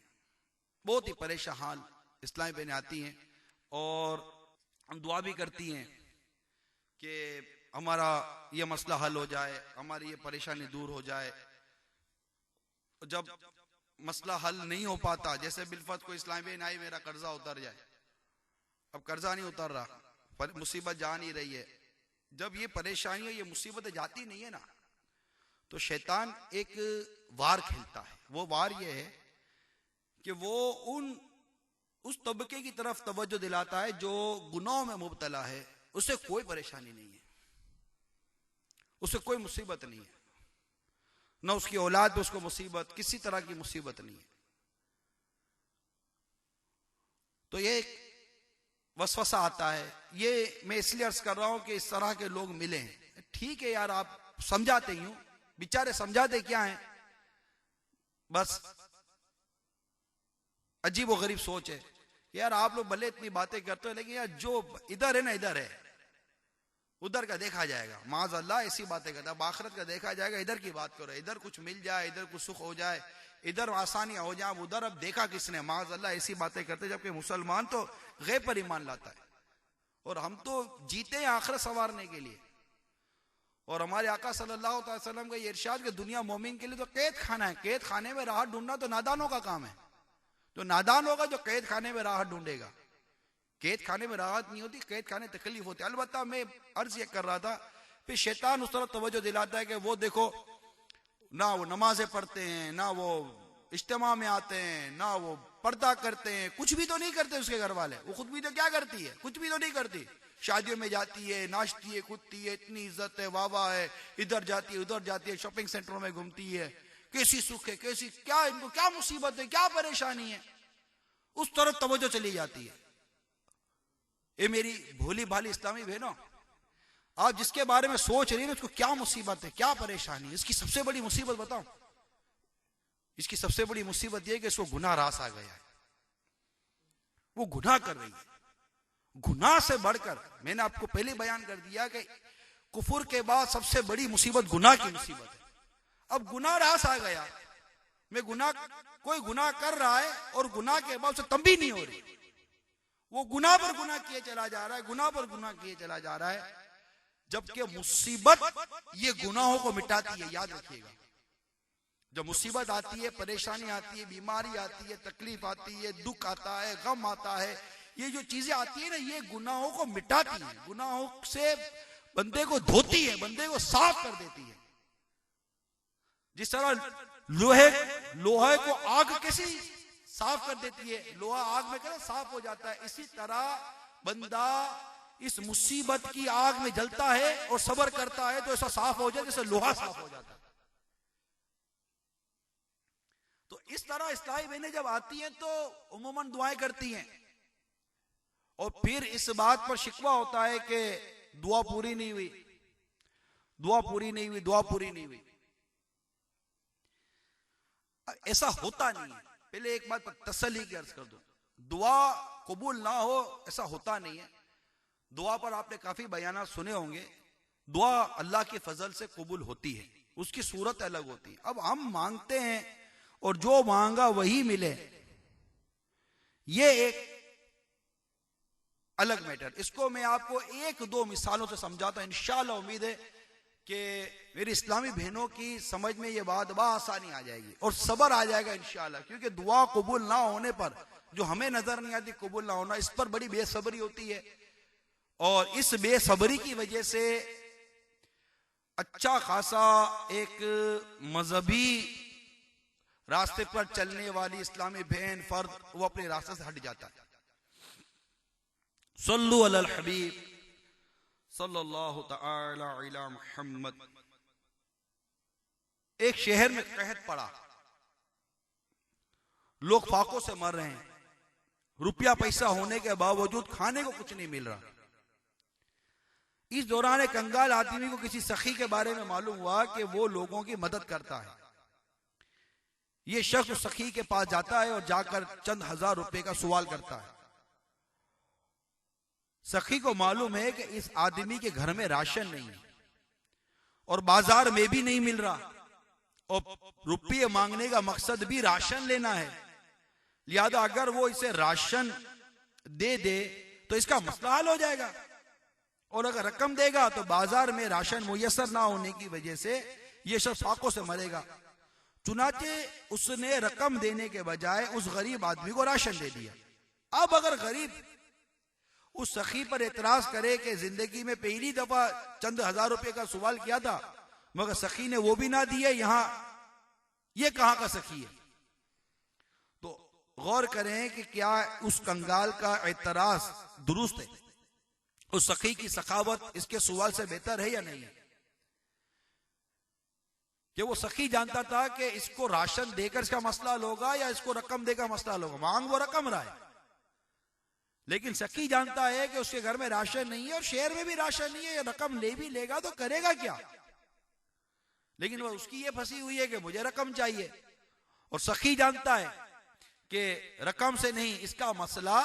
बहुत ही परेशान हाल इस्लामी बहनें आती हैं और हम दुआ भी करती हैं कि हमारा ये मसला हल हो जाए, हमारी ये परेशानी दूर हो जाए। जब मसला हल नहीं हो पाता, जैसे बिलफत को इस्लामी बहन आई मेरा कर्जा उतर जाए, अब कर्जा नहीं उतर रहा, पर मुसीबत जा नहीं रही है, जब ये परेशानियां ये मुसीबतें जाती नहीं है ना, तो शैतान एक वार खेलता है। वो वार ये है कि वो उस तबके की तरफ तवज्जो दिलाता है जो गुनाहों में मुब्तला है, उसे कोई परेशानी नहीं है, उसे कोई मुसीबत नहीं है, न उसकी औलाद पे उसको मुसीबत, किसी तरह की मुसीबत नहीं है। तो ये एक वसवसा आता है। ये मैं इसलिए अर्ज कर रहा हूं कि इस तरह के लोग मिले हैं। ठीक है यार, आप समझाते ही हूं, बेचारे समझाते क्या है, बस अजीब व गरीब सोच है। यार आप लोग भले इतनी बातें करते हो, लेकिन यार जो इधर है ना इधर है, उधर का देखा जाएगा। माज़ अल्लाह ऐसी बातें करता है, आखिरत का देखा जाएगा। इधर की बात करो, इधर कुछ मिल जाए, इधर कुछ सुख हो जाए, इधर आसानियां हो जाए, उधर अब देखा किसने। माज़ अल्लाह ऐसी बातें करते, जबकि मुसलमान तो गैब पर ईमान लाता है और हम तो जीते हैं आखिरत संवारने के लिए। और हमारे आका सल्लल्लाहु अलैहि वसल्लम का ये इरशाद कि दुनिया मोमिन के लिए तो कैद खाना है, कैद खाने में राहत ढूंढना तो नादानों का काम है। तो नादान होगा जो कैद खाने में राहत ढूंढेगा। कैद खाने में राहत नहीं होती, कैद खाने तकलीफ होती है। अलबत्ता मैं अर्ज ये कर रहा था, फिर शैतान उस तरफ तवज्जो दिलाता है कि वो देखो ना वो नमाजें पढ़ते हैं, ना वो इज्तिमा में आते हैं, ना वो पर्दा करते हैं, कुछ भी तो नहीं करते उसके घर वाले। वो खुद भी तो क्या करती है, कुछ भी तो नहीं करती। शादियों में जाती है, नाचती है, कूदती है, इतनी इज्जत है, वाह वाह है, इधर जाती है उधर जाती है, शॉपिंग सेंटरों में घूमती है, कैसी सुख है, कैसी क्या, इनको क्या मुसीबत है, क्या परेशानी है, उस तरफ तवज्जो चली जाती है। ये मेरी भोली भाली इस्लामी बहनों, आप जिसके बारे में सोच रही है उसको क्या मुसीबत है, क्या परेशानी है, इसकी सबसे बड़ी मुसीबत बताऊं, इसकी सबसे बड़ी मुसीबत यह है कि इसको गुनाह रास आ गया है, वो गुनाह कर रही है। गुनाह से बढ़कर, मैंने आपको पहले बयान कर दिया कि कुफर के बाद सबसे बड़ी मुसीबत गुनाह की मुसीबत है। अब गुनाह रास आ गया, मैं कोई गुनाह कर रहा है और गुनाह के बाद उसे तंबीह नहीं हो रही, वो गुनाह पर गुनाह किए चला जा रहा है, गुनाह पर गुनाह किए चला जा रहा है। जबकि मुसीबत ये गुनाहों को मिटाती है, याद रखिएगा। जब मुसीबत आती है, परेशानी आती है, बीमारी आती है, तकलीफ आती है, दुख आता है, गम आता है, ये जो चीजें आती है ना, ये गुनाहों को मिटाती है, गुनाहों से बंदे को धोती है, बंदे को साफ कर देती है। जिस तरह लोहे को आग कैसी साफ कर देती है, लोहा आग में क्या साफ हो जाता है, इसी तरह बंदा इस मुसीबत की आग में जलता है और सब्र करता है तो ऐसा साफ हो जाए जैसे लोहा साफ हो जाता है। तो इस तरह इस्लामी बहनें जब आती हैं तो उम्मन दुआएं करती हैं और फिर इस बात पर शिकवा होता है कि दुआ पूरी नहीं हुई, दुआ पूरी नहीं हुई, दुआ पूरी नहीं हुई। ऐसा होता नहीं है। पहले एक बात पर तसल्ली की अर्ज कर दो, दुआ कबूल ना हो ऐसा होता नहीं है। दुआ पर आपने काफी बयान सुने होंगे, दुआ अल्लाह के फजल से कबूल होती है, उसकी सूरत अलग होती है। अब हम मांगते हैं और जो मांगा वही मिले, ये एक अलग मैटर। इसको मैं आपको एक दो मिसालों से समझाता हूं, इंशाअल्लाह उम्मीद है कि मेरी इस्लामी बहनों की समझ में ये बात आसानी आ जाएगी और सब्र आ जाएगा इंशाअल्लाह। क्योंकि दुआ कबूल ना होने पर जो हमें नजर नहीं आती कबूल ना होना, इस पर बड़ी बेसब्री होती है और इस बेसब्री की वजह से अच्छा खासा एक मजहबी रास्ते पर चलने वाली इस्लामी बहन फर्द वो अपने रास्ते से हट जाता है। सल्लु अलल हबीब सल्लल्लाहु तआला अला मुहम्मद। एक शहर में कहत पड़ा, लोग फाकों से मर रहे हैं, रुपया पैसा होने के बावजूद खाने को कुछ नहीं मिल रहा। इस दौरान एक कंगाल आदमी को किसी सखी के बारे में मालूम हुआ कि वो लोगों की मदद करता है। ये शख्स सखी के पास जाता है और जाकर चंद हजार रुपए का सवाल करता है। सखी को मालूम है कि इस आदमी के घर में राशन नहीं है और बाजार में भी नहीं मिल रहा और रुपये मांगने का मकसद भी राशन लेना है, लिहाजा अगर वो इसे राशन दे दे तो इसका मसला हल हो जाएगा, और अगर रकम देगा तो बाजार में राशन मुयसर ना होने की वजह से ये शख्स फाकों से मरेगा। चुनाचे उसने रकम देने के बजाय उस गरीब आदमी को राशन दे दिया। अब अगर गरीब उस सखी पर एतराज करे कि जिंदगी में पहली दफा चंद हजार रुपए का सवाल किया था मगर सखी ने वो भी ना दिए, यहां ये कहां का सखी है, तो गौर करें कि क्या उस कंगाल का एतराज दुरुस्त है, उस सखी की सखावत इसके सवाल से बेहतर है या नहीं है। कि वो सखी जानता था कि इसको राशन देकर इसका मसला हल होगा या इसको रकम देकर मसला हल होगा, मांग वो रकम रहा है, लेकिन सखी जानता है कि उसके घर में राशन नहीं है और शहर में भी राशन नहीं है, रकम ले भी लेगा तो करेगा क्या, लेकिन वो उसकी ये फंसी हुई है कि मुझे रकम चाहिए, और सखी जानता है कि रकम से नहीं इसका मसला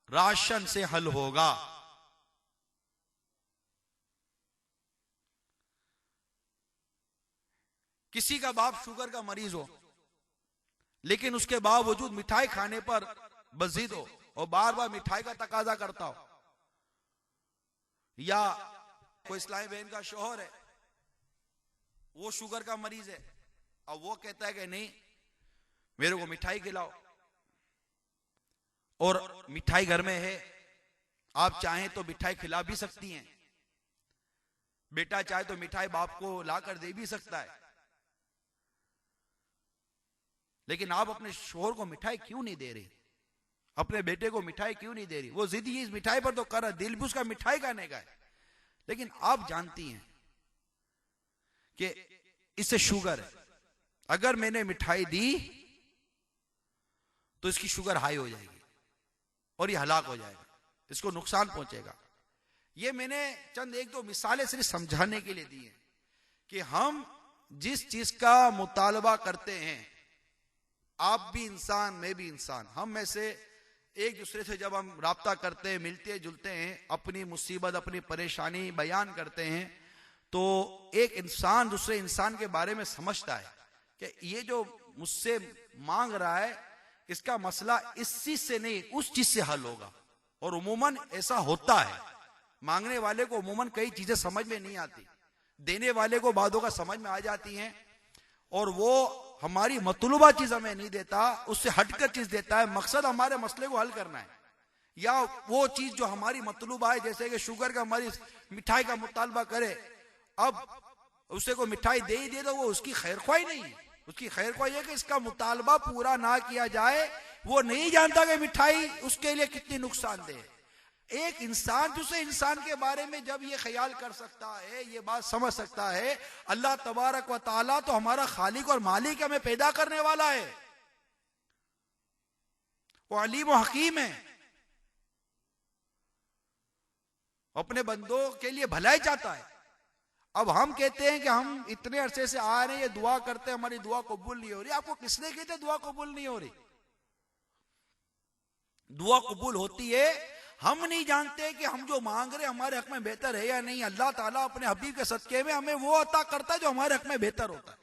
राशन से हल होगा। किसी का बाप शुगर का मरीज हो लेकिन उसके बावजूद मिठाई खाने पर बजिद हो और बार बार मिठाई का तकाजा करता हो, या कोई इस्लामी बहन का शौहर है वो शुगर का मरीज है और वो कहता है कि नहीं मेरे को मिठाई खिलाओ, और मिठाई घर में है, आप चाहें तो मिठाई खिला भी सकती हैं, बेटा चाहे तो मिठाई बाप को लाकर दे भी सकता है, लेकिन आप अपने शोहर को मिठाई क्यों नहीं दे रही, अपने बेटे को मिठाई क्यों नहीं दे रही। वो जिद इस मिठाई पर तो कर रहा, दिल भी उसका मिठाई खाने का है, लेकिन आप जानती हैं कि इससे शुगर है, अगर मैंने मिठाई दी तो इसकी शुगर हाई हो जाएगी और ये हलाक हो जाएगा, इसको नुकसान पहुंचेगा। ये मैंने चंद एक दो मिसालें सिर्फ समझाने के लिए दी हैं कि हम जिस चीज का मुतालबा करते हैं, आप भी इंसान मैं भी इंसान, हम में से एक दूसरे से जब हम राब्ता करते हैं, मिलते जुलते हैं, अपनी मुसीबत अपनी परेशानी बयान करते हैं, तो एक इंसान दूसरे इंसान के बारे में समझता है कि ये जो मुझसे मांग रहा है इसका मसला इस चीज से नहीं उस चीज से हल होगा। और उमूमन ऐसा होता है, मांगने वाले को उमूमन कई चीजें समझ में नहीं आती, देने वाले को बातों का समझ में आ जाती हैं, और वो हमारी मतलूबा चीज हमें नहीं देता, उससे हटकर चीज देता है, मकसद हमारे मसले को हल करना है, या वो चीज जो हमारी मतलूबा है, जैसे कि शुगर का मरीज मिठाई का मुतालबा करे, अब उसे को मिठाई दे ही दे तो वो उसकी खैर ख्वाही नहीं है, उसकी खैर ख्वाही है कि इसका मुतालबा पूरा ना किया जाए, वो नहीं जानता कि मिठाई उसके लिए कितनी नुकसानदेह है। एक इंसान दूसरे इंसान के बारे में जब ये ख्याल कर सकता है, ये बात समझ सकता है, अल्लाह तबारक व ताला तो हमारा खालिक और मालिक हमें पैदा करने वाला है, वो अलीम व हकीम है, अपने बंदों के लिए भलाई चाहता है। अब हम कहते हैं कि हम इतने अरसे से आ रहे हैं, ये दुआ करते हैं, हमारी दुआ कबूल नहीं हो रही। आपको किसने कहते दुआ कबूल नहीं हो रही? दुआ कबूल होती है, हम नहीं जानते कि हम जो मांग रहे हमारे हक में बेहतर है या नहीं। अल्लाह ताला अपने हबीब के सदके में हमें वो अता करता है जो हमारे हक में बेहतर होता है।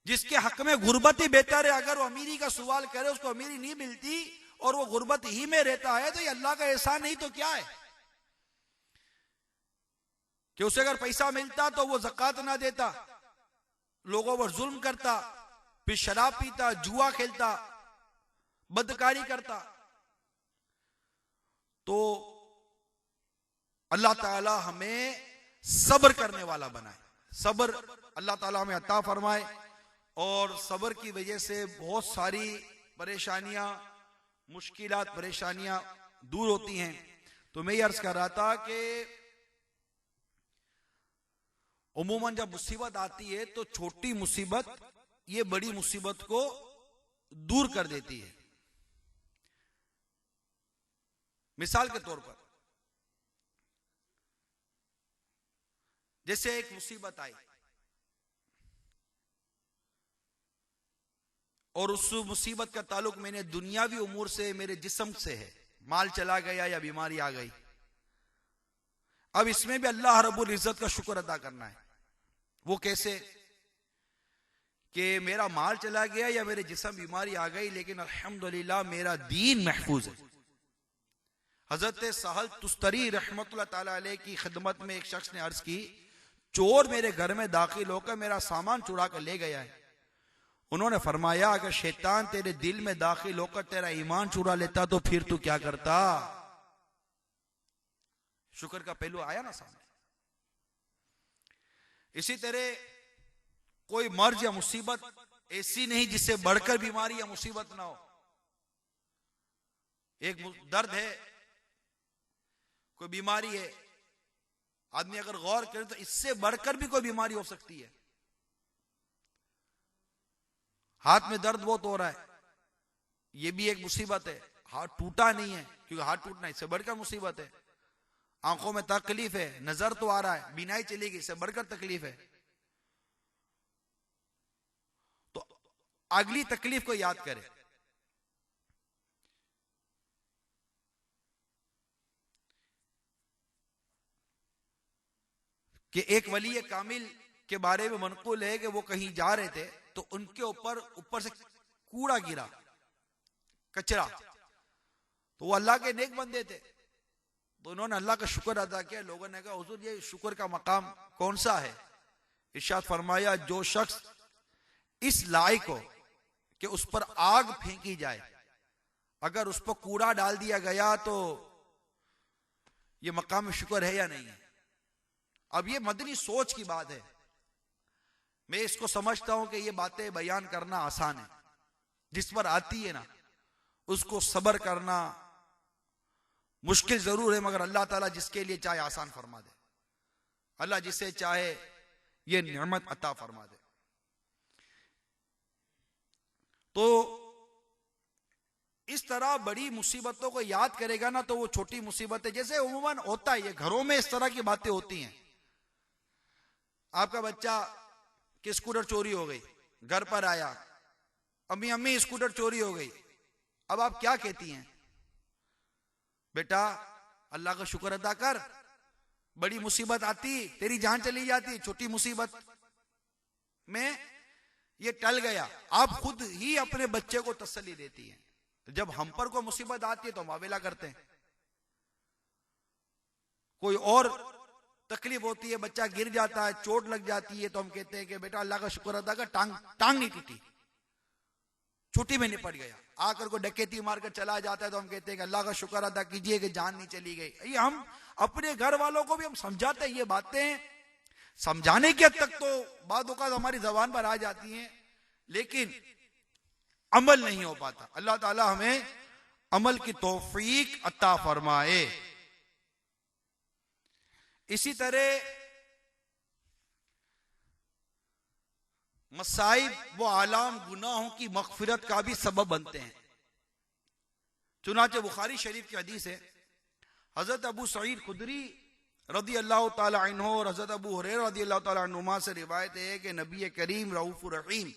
जिसके हक में गुर्बत ही बेहतर है, अगर वो अमीरी का सवाल करे उसको अमीरी नहीं मिलती और वो गुर्बत ही में रहता है, तो ये अल्लाह का एहसान नहीं तो क्या है? कि उसे अगर पैसा मिलता तो वो ज़कात ना देता, लोगों पर जुल्म करता, फिर शराब पीता, जुआ खेलता, बदकारी करता। तो अल्लाह ताला हमें सब्र करने वाला बनाए, सब्र अल्लाह ताला हमें अता फरमाए, और सब्र की वजह से बहुत सारी परेशानियां, मुश्किलात, परेशानियां दूर होती हैं। तो मैं ये अर्ज कर रहा था कि उमूमन जब मुसीबत आती है तो छोटी मुसीबत ये बड़ी मुसीबत को दूर कर देती है। मिसाल के तौर पर जैसे एक मुसीबत आई और उस मुसीबत का ताल्लुक मैंने दुनियावी उमूर से, मेरे जिस्म से है, माल चला गया या बीमारी आ गई, अब इसमें भी अल्लाह रब्बुल इज्जत का शुक्र अदा करना है। वो कैसे कि मेरा माल चला गया या मेरे जिस्म बीमारी आ गई, लेकिन अल्हम्दुलिल्लाह मेरा दीन महफूज है। हजरत सहल तुस्तरी रहमतुल्लाह ताला अलैह की खिदमत में एक शख्स ने अर्ज की, चोर मेरे घर में दाखिल होकर मेरा सामान चुरा कर ले गया है। उन्होंने फरमाया अगर शैतान तेरे दिल में दाखिल होकर तेरा ईमान चुरा लेता तो फिर तू क्या करता। शुक्र का पहलू आया ना सामने। इसी तरह कोई मर्ज या मुसीबत ऐसी नहीं जिससे बढ़कर बीमारी या मुसीबत ना हो। एक दर्द है, कोई बीमारी है, आदमी अगर गौर करे तो इससे बढ़कर भी कोई बीमारी हो सकती है। हाथ में दर्द बहुत हो रहा है, यह भी एक मुसीबत है। हाथ टूटा नहीं है, क्योंकि हाथ टूटना इससे बढ़कर मुसीबत है। आंखों में तकलीफ है, नजर तो आ रहा है, बीनाई चली गई, इससे बढ़कर तकलीफ है। तो अगली तकलीफ को याद करें। कि एक वली कामिल के बारे में मनकूल है कि वो कहीं जा रहे थे तो उनके ऊपर से कूड़ा गिरा, कचरा। तो वो अल्लाह के नेक बंदे थे, तो उन्होंने अल्लाह का शुक्र अदा किया। लोगों ने कहा हुजूर ये शुक्र का मकाम कौन सा है? इरशाद फरमाया जो शख्स इस लायक हो कि उस पर आग फेंकी जाए, अगर उस पर कूड़ा डाल दिया गया तो ये मकाम शुक्र है या नहीं है? अब ये मदनी सोच की बात है। मैं इसको समझता हूं कि ये बातें बयान करना आसान है, जिस पर आती है ना उसको सब्र करना मुश्किल जरूर है, मगर अल्लाह ताला जिसके लिए चाहे आसान फरमा दे। अल्लाह जिसे चाहे ये नेमत अता फरमा दे। तो इस तरह बड़ी मुसीबतों को याद करेगा ना तो वो छोटी मुसीबतें, जैसे उम्मन होता है, ये घरों में इस तरह की बातें होती हैं। आपका बच्चा की स्कूटर चोरी हो गई, घर पर आया, अम्मी अम्मी स्कूटर चोरी हो गई। अब आप क्या कहती हैं? बेटा अल्लाह का शुक्र अदा कर, बड़ी मुसीबत आती तेरी जान चली जाती, छोटी मुसीबत में ये टल गया। आप खुद ही अपने बच्चे को तसल्ली देती हैं। जब हम पर कोई मुसीबत आती है तो हम आवेला करते हैं। कोई और तकलीफ होती है, बच्चा गिर जाता है, चोट लग जाती है, तो हम कहते हैं कि बेटा अल्लाह का शुक्र अदा कर, टांग नहीं टूटी, छुट्टी में निपट गया। आकर को डकैती मारकर चला जाता है तो हम कहते हैं कि अल्लाह का शुक्र अदा कीजिए कि जान नहीं चली गई। ये हम अपने घर वालों को भी हम समझाते हैं। ये बातें समझाने के हद तक तो बाद औक़ात हमारी जबान पर आ जाती हैं, लेकिन अमल नहीं हो पाता। अल्लाह ताला हमें अमल की तौफीक अता फरमाए। इसी तरह मसाइब व आलाम गुनाहों की मग़फ़िरत का भी सबब बनते हैं। चुनाचे बुखारी शरीफ की हदीस है, हजरत अबू सईद खुदरी रदी अल्लाह ताला अन्हु और हजरत अबू हुरैरा रदी अल्लाह ताला अन्हुमा से रिवायत है कि नबी करीम रऊफ़ुर रहीम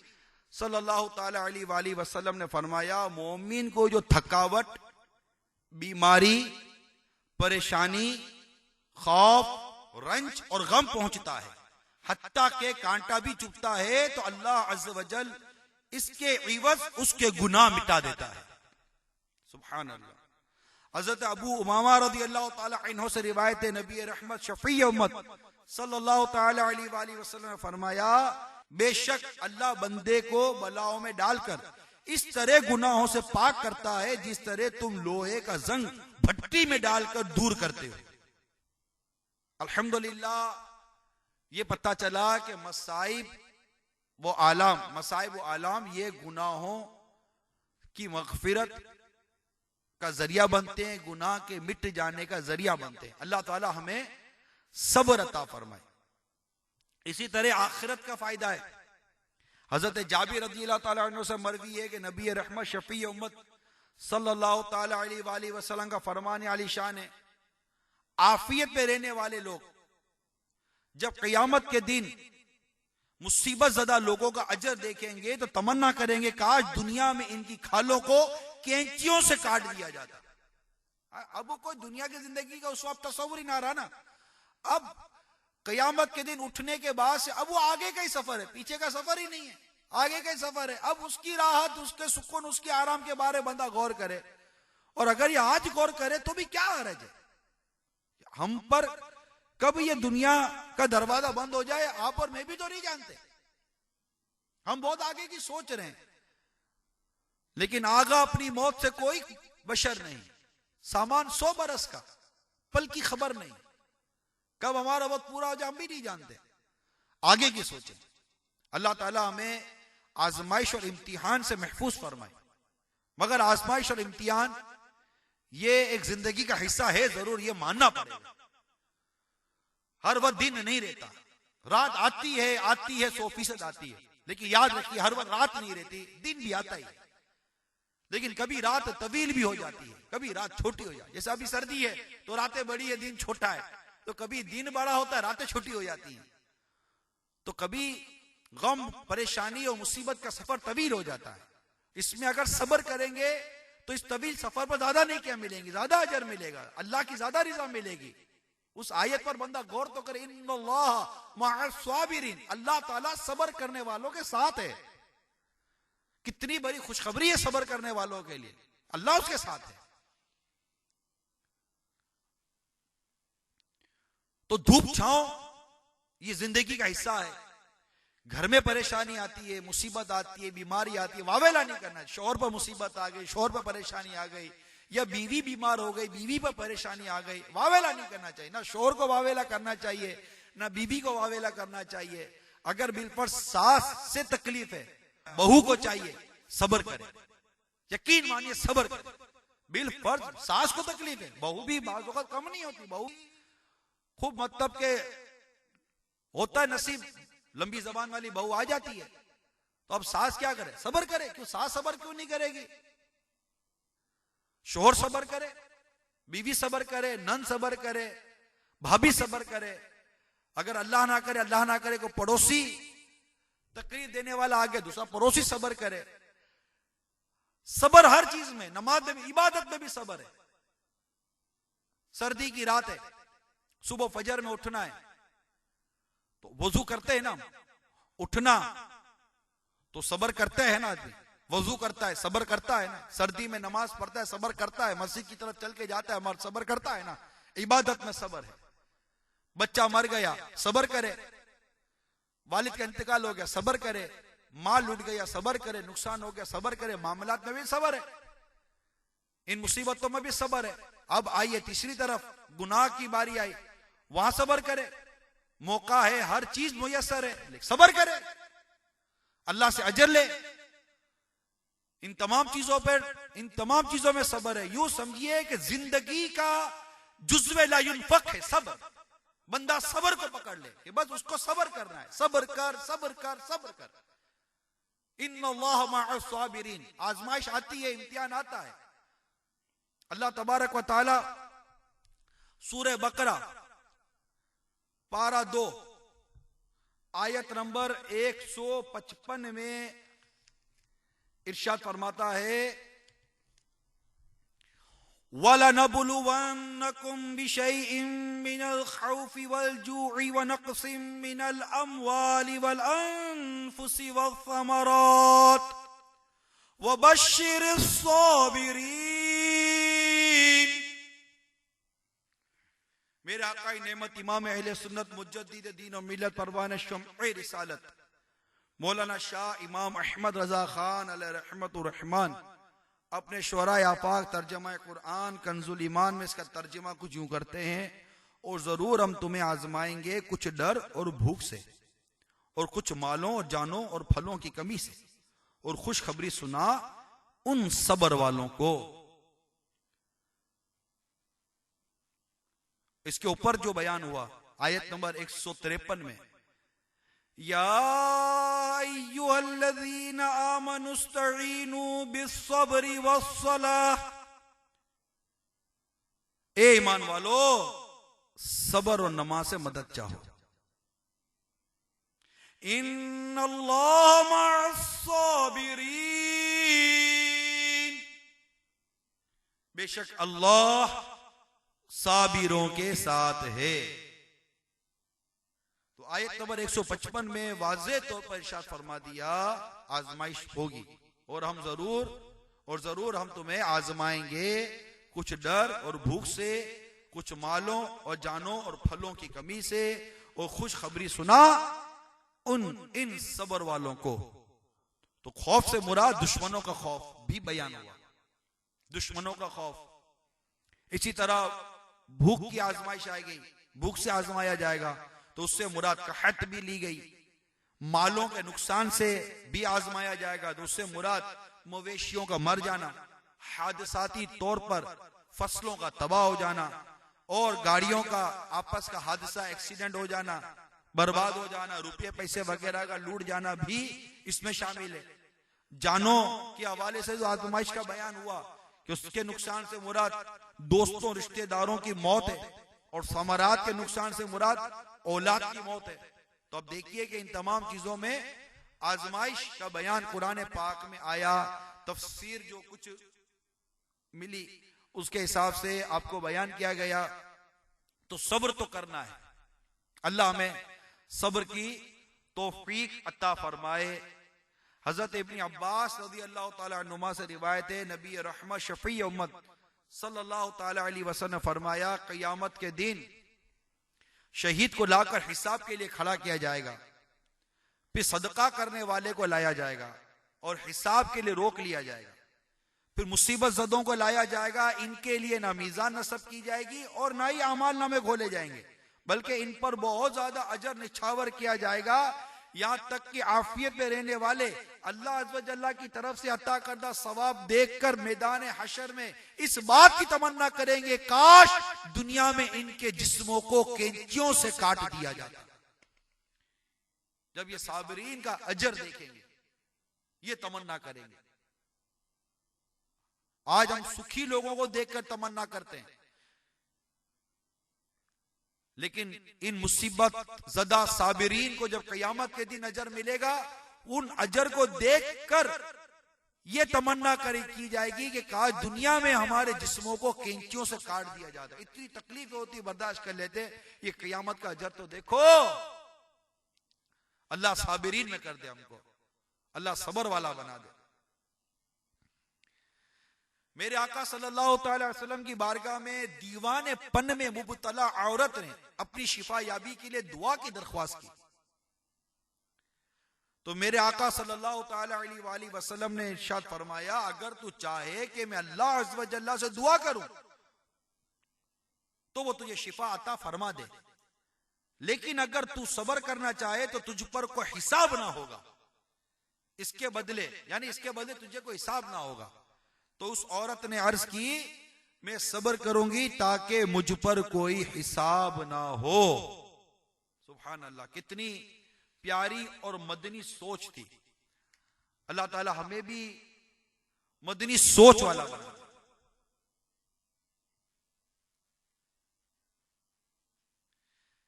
सल्लल्लाहु ताला अलैहि वसल्लम ने फरमाया, मोमिन को जो थकावट, बीमारी, परेशानी, खौफ, रंज और गम पहुंचता है, हत्ता के कांटा भी चुभता है, तो अल्लाह अज़्ज़ वजल इसके इवज़ उसके गुनाह मिटा देता है। सुभान अल्लाह। हज़रत अबू उमामा रज़ी अल्लाह ताला अन्हु से रिवायत है, नबी रहमत शफ़ी उम्मत सल्लल्लाहु ताला अलैहि वसल्लम ने फरमाया, बेशक अल्लाह बंदे को बलाओं में डालकर इस तरह गुनाहों से पाक करता है जिस तरह तुम लोहे का जंग भट्टी में डालकर दूर करते हो। अल्हम्दुलिल्लाह ये पता चला कि मसाइब वो आलाम ये गुनाहों की मग़फ़िरत का जरिया बनते हैं, गुनाह के मिट जाने का जरिया बनते हैं। अल्लाह ताला हमें सब्र अता फरमाए। इसी तरह आखिरत का फायदा है। हजरत जाबिर रज़ियल्लाहु ताला अन्हु से मरवी है कि नबी रहमत शफ़ी उम्मत सल्लल्लाहु ताला अलैहि वसल्लम का फरमान आली शान है, आफियत में रहने वाले लोग जब क़यामत के दिन मुसीबत ज़दा लोगों का अजर देखेंगे तो तमन्ना करेंगे काश दुनिया में इनकी खालों को कैंचियों से काट दिया जाता। अब कोई दुनिया की जिंदगी का उस वक्त तस्वुर ही ना रहा ना। अब कयामत के दिन उठने के बाद से अब वो आगे का ही सफर है, पीछे का सफर ही नहीं है, आगे का ही सफर है। अब उसकी राहत, उसके सुकून, उसके आराम के बारे में बंदा गौर करे। और अगर ये आज गौर करे तो भी क्या हर्ज है। हम पर कब ये दुनिया का दरवाजा बंद हो जाए आप और मैं भी तो नहीं जानते। हम बहुत आगे की सोच रहे हैं, लेकिन आगा अपनी मौत से कोई बशर नहीं। सामान 100 बरस का, पल की खबर नहीं, कब हमारा वक्त पूरा हो जाए हम भी नहीं जानते। आगे की सोचें। अल्लाह ताला हमें आजमाइश और इम्तिहान से महफूज फरमाए। मगर आजमाइश और इम्तिहान ये एक जिंदगी का हिस्सा है, जरूर ये मानना पड़ेगा। हर वक्त दिन नहीं रहता, रात आती है 100% आती है, लेकिन याद रखिए हर वक्त रात नहीं रहती, दिन भी आता ही है। लेकिन कभी रात तवील भी हो जाती है, कभी रात छोटी हो जाती है। जैसे अभी सर्दी है तो रातें बड़ी है, दिन छोटा है, तो कभी दिन बड़ा होता है, रातें छोटी हो जाती हैं। तो कभी गम, परेशानी और मुसीबत का सफर तवील हो जाता है। इसमें अगर सब्र करेंगे तो इस तवील सफर पर ज्यादा नेकियां मिलेंगी, ज्यादा अजर मिलेगा, अल्लाह की ज्यादा रिजा मिलेगी। उस आयत पर बंदा गौर तो करे, इन्नल्लाह मअस साबिरीन, अल्लाह ताला सब्र करने वालों के साथ है। कितनी बड़ी खुशखबरी है सब्र करने वालों के लिए, अल्लाह उसके साथ है। तो धूप छांव ये जिंदगी का हिस्सा है। घर में परेशानी आती है, मुसीबत आती है, बीमारी आती है, वावेला नहीं करना है। शौहर पर मुसीबत आ गई, शौहर पर परेशानी आ गई, या बीवी बीमार हो गई, बीवी पर परेशानी आ गई, वावेला नहीं करना चाहिए। ना शौहर को वावेला करना चाहिए, ना बीवी को वावेला करना चाहिए। अगर बिलफर्ज सास से तकलीफ है, बहू को चाहिए सब्र करे, यकीन मानिए सब्र करे। बिलफर्ज सास को तकलीफ है, बहू भी बाज़ वक़्त कम नहीं होती, बहू खूब मतलब के होता है नसीब, लंबी जबान वाली बहू आ जाती है। तो अब सास क्या करे, सब्र करे। क्यों सास सब्र क्यों नहीं करेगी? शोहर सब्र करे, बीवी सब्र करे, नन सब्र करे, भाभी सब्र करे। अगर अल्लाह ना करे को पड़ोसी तकरीर देने वाला आगे दूसरा पड़ोसी सब्र करे। सब्र हर चीज में, नमाज में भी, इबादत में भी सब्र है। सर्दी की रात है, सुबह फजर में उठना है, तो वजू करते हैं ना, उठना तो सब्र करते हैं ना, आदमी वजू करता है, सब्र करता है ना, सर्दी में नमाज पढ़ता है, सब्र करता है, मस्जिद की तरफ चल के जाता है, मर्द सब्र करता है ना। इबादत में सब्र है। बच्चा मर गया सब्र करे, वालिद का इंतकाल हो गया सब्र करे, माल लूट गया सब्र करे, नुकसान हो गया सब्र करे, मामलात में भी सब्र है, इन मुसीबतों में भी सब्र है। अब आइए तीसरी तरफ, गुनाह की बारी आई, वहां सब्र करे। मौका है, हर चीज मुयस्सर है, लेकिन सब्र करे, अल्लाह से अजर ले। इन तमाम चीजों में सब्र है। यूं समझिए कि जिंदगी का जुज़्वे ला युनफक है सब्र। बंदा सब्र को पकड़ ले कि बस उसको सब्र करना है, सब्र कर, सब्र कर, सब्र कर। इन्नल्लाह मअस साबिरीन। आजमाइश आती है, इम्तिहान आता है। अल्लाह तबारक व तआला सूरह बकरा पारा 2 आयत नंबर 155 में इरशाद फरमाता है, वलनबलुवन्नकुम बिशैइन मिनल खौफि वल जू'i व नक़सिम मिनल अम्वालि वल अनफुसि वस्समरात व बश्शिरिस साबिरीन। मेरे आकाई नेमत इमाम अहले सुन्नत मुजद्दिद दीन और मिल्लत परवान शम्अ रिसालत मौलाना शाह इमाम अहमद रजा खान अलैहि रहमतुर रहमान अपने शुअरा आफाक तर्जमा कुरान कंजुल ईमान में इसका तर्जमा कुछ यूं करते हैं, और जरूर हम तुम्हें आजमाएंगे कुछ डर और भूख से, और कुछ मालों और जानों और फलों की कमी से, और खुशखबरी सुना उन सब्र वालों को। इसके ऊपर जो बयान हुआ आयत नंबर 153 में, या अय्युहल्लज़ीना आमनुस्तईनु बिस्सब्रि वस्सलाह, ए ईमान वालो सब्र और नमाज से मदद चाहो। इन्नल्लाह मअस साबिरीन, बेशक अल्लाह साबिरों के साथ है। तो आयत नंबर 155 में वाज़ेह तौर पर इरशाद फरमा दिया आजमाइश होगी और जरूर हम तुम्हें आजमाएंगे, कुछ डर और भूख से, कुछ मालों और जानों और फलों की कमी से, और खुशखबरी सुना इन सबर वालों को। तो खौफ से मुराद दुश्मनों का खौफ भी बयान हुआ, दुश्मनों का खौफ। इसी तरह भूख की आजमाइश आएगी, भूख से आजमाया जाएगा, तो उससे मुराद कहत भी ली गई। मालों के नुकसान से भी आजमाया जाएगा, तो उससे मुराद मवेशियों का मर जाना, हादसाती तौर पर फसलों का तबाह हो जाना, और गाड़ियों का आपस का हादसा, एक्सीडेंट हो जाना, बर्बाद हो जाना, रुपये पैसे वगैरह का लूट जाना भी इसमें शामिल है। जानों के हवाले से जो आजमाइश का बयान हुआ कि उसके नुकसान से मुराद दोस्तों रिश्तेदारों की मौत है, और समरात के नुकसान से मुराद औलाद की मौत है। तो अब देखिए कि इन तमाम चीजों में आजमाइश का बयान कुरान पाक में आया। तफसीर जो कुछ मिली उसके हिसाब से आपको बयान किया गया। तो सब्र तो करना है, अल्लाह हमें सब्र की तौफीक अता फरमाए। हजरत इब्न अब्बास रज़ी अल्लाह ताला अन्हुमा से रिवायत है, नबी रहमत शफी उम्मत सल्लल्लाहु ताला अलैहि वसल्लम ने फरमाया, क़यामत के दिन शहीद को लाकर हिसाब के लिए खड़ा किया जाएगा, फिर सदका करने वाले को लाया जाएगा और हिसाब के लिए रोक लिया जाएगा। फिर मुसीबत ज़दों को लाया जाएगा, इनके लिए ना मीज़ान नस्ब की जाएगी और ना ही अमाल नामे खोले जाएंगे, बल्कि इन पर बहुत ज्यादा अजर निछावर किया जाएगा। यहां तक कि आफियत में रहने वाले अल्लाह अज़्ज़ व जल्ला की तरफ से अता करदा सवाब देखकर मैदान हशर में इस बात की तमन्ना करेंगे, काश दुनिया में इनके जिस्मों को कैंचियों से काट दिया जाता। जब ये साबिरीन का अजर देखेंगे, ये तमन्ना करेंगे। आज हम सुखी लोगों को देखकर तमन्ना करते हैं, लेकिन इन मुसीबत ज़दा साबिरीन को जब क़यामत के दिन अजर मिलेगा, उन अजर को देखकर यह तमन्ना की जाएगी कि काश दुनिया में हमारे जिस्मों को कैंचियों से काट दिया जाता। इतनी तकलीफ होती, बर्दाश्त कर लेते, ये क़यामत का अजर तो देखो। अल्लाह साबिरीन में कर दे हमको, अल्लाह सबर वाला बना दे। मेरे आका सल्लल्लाहु अलैहि वसल्लम की बारगाह में दीवाने पन में मुबतला औरत ने अपनी शिफा याबी के लिए दुआ की दरख्वास्त की। तो मेरे आका सल्लल्लाहु अलैहि वसल्लम ने इरशाद फरमाया, अगर तू चाहे कि मैं अल्लाह अज़्ज़ व जल्ला से दुआ करूं तो वो तुझे शिफा अता फरमा दे, लेकिन अगर तू सबर करना चाहे तो तुझ पर कोई हिसाब ना होगा, इसके बदले, यानी इसके बदले तुझे कोई हिसाब ना होगा। तो उस औरत ने अर्ज की, मैं सब्र करूंगी ताकि मुझ पर कोई हिसाब ना हो। सुभान अल्लाह, कितनी प्यारी और मदनी सोच थी। अल्लाह ताला हमें भी मदनी सोच वाला बना।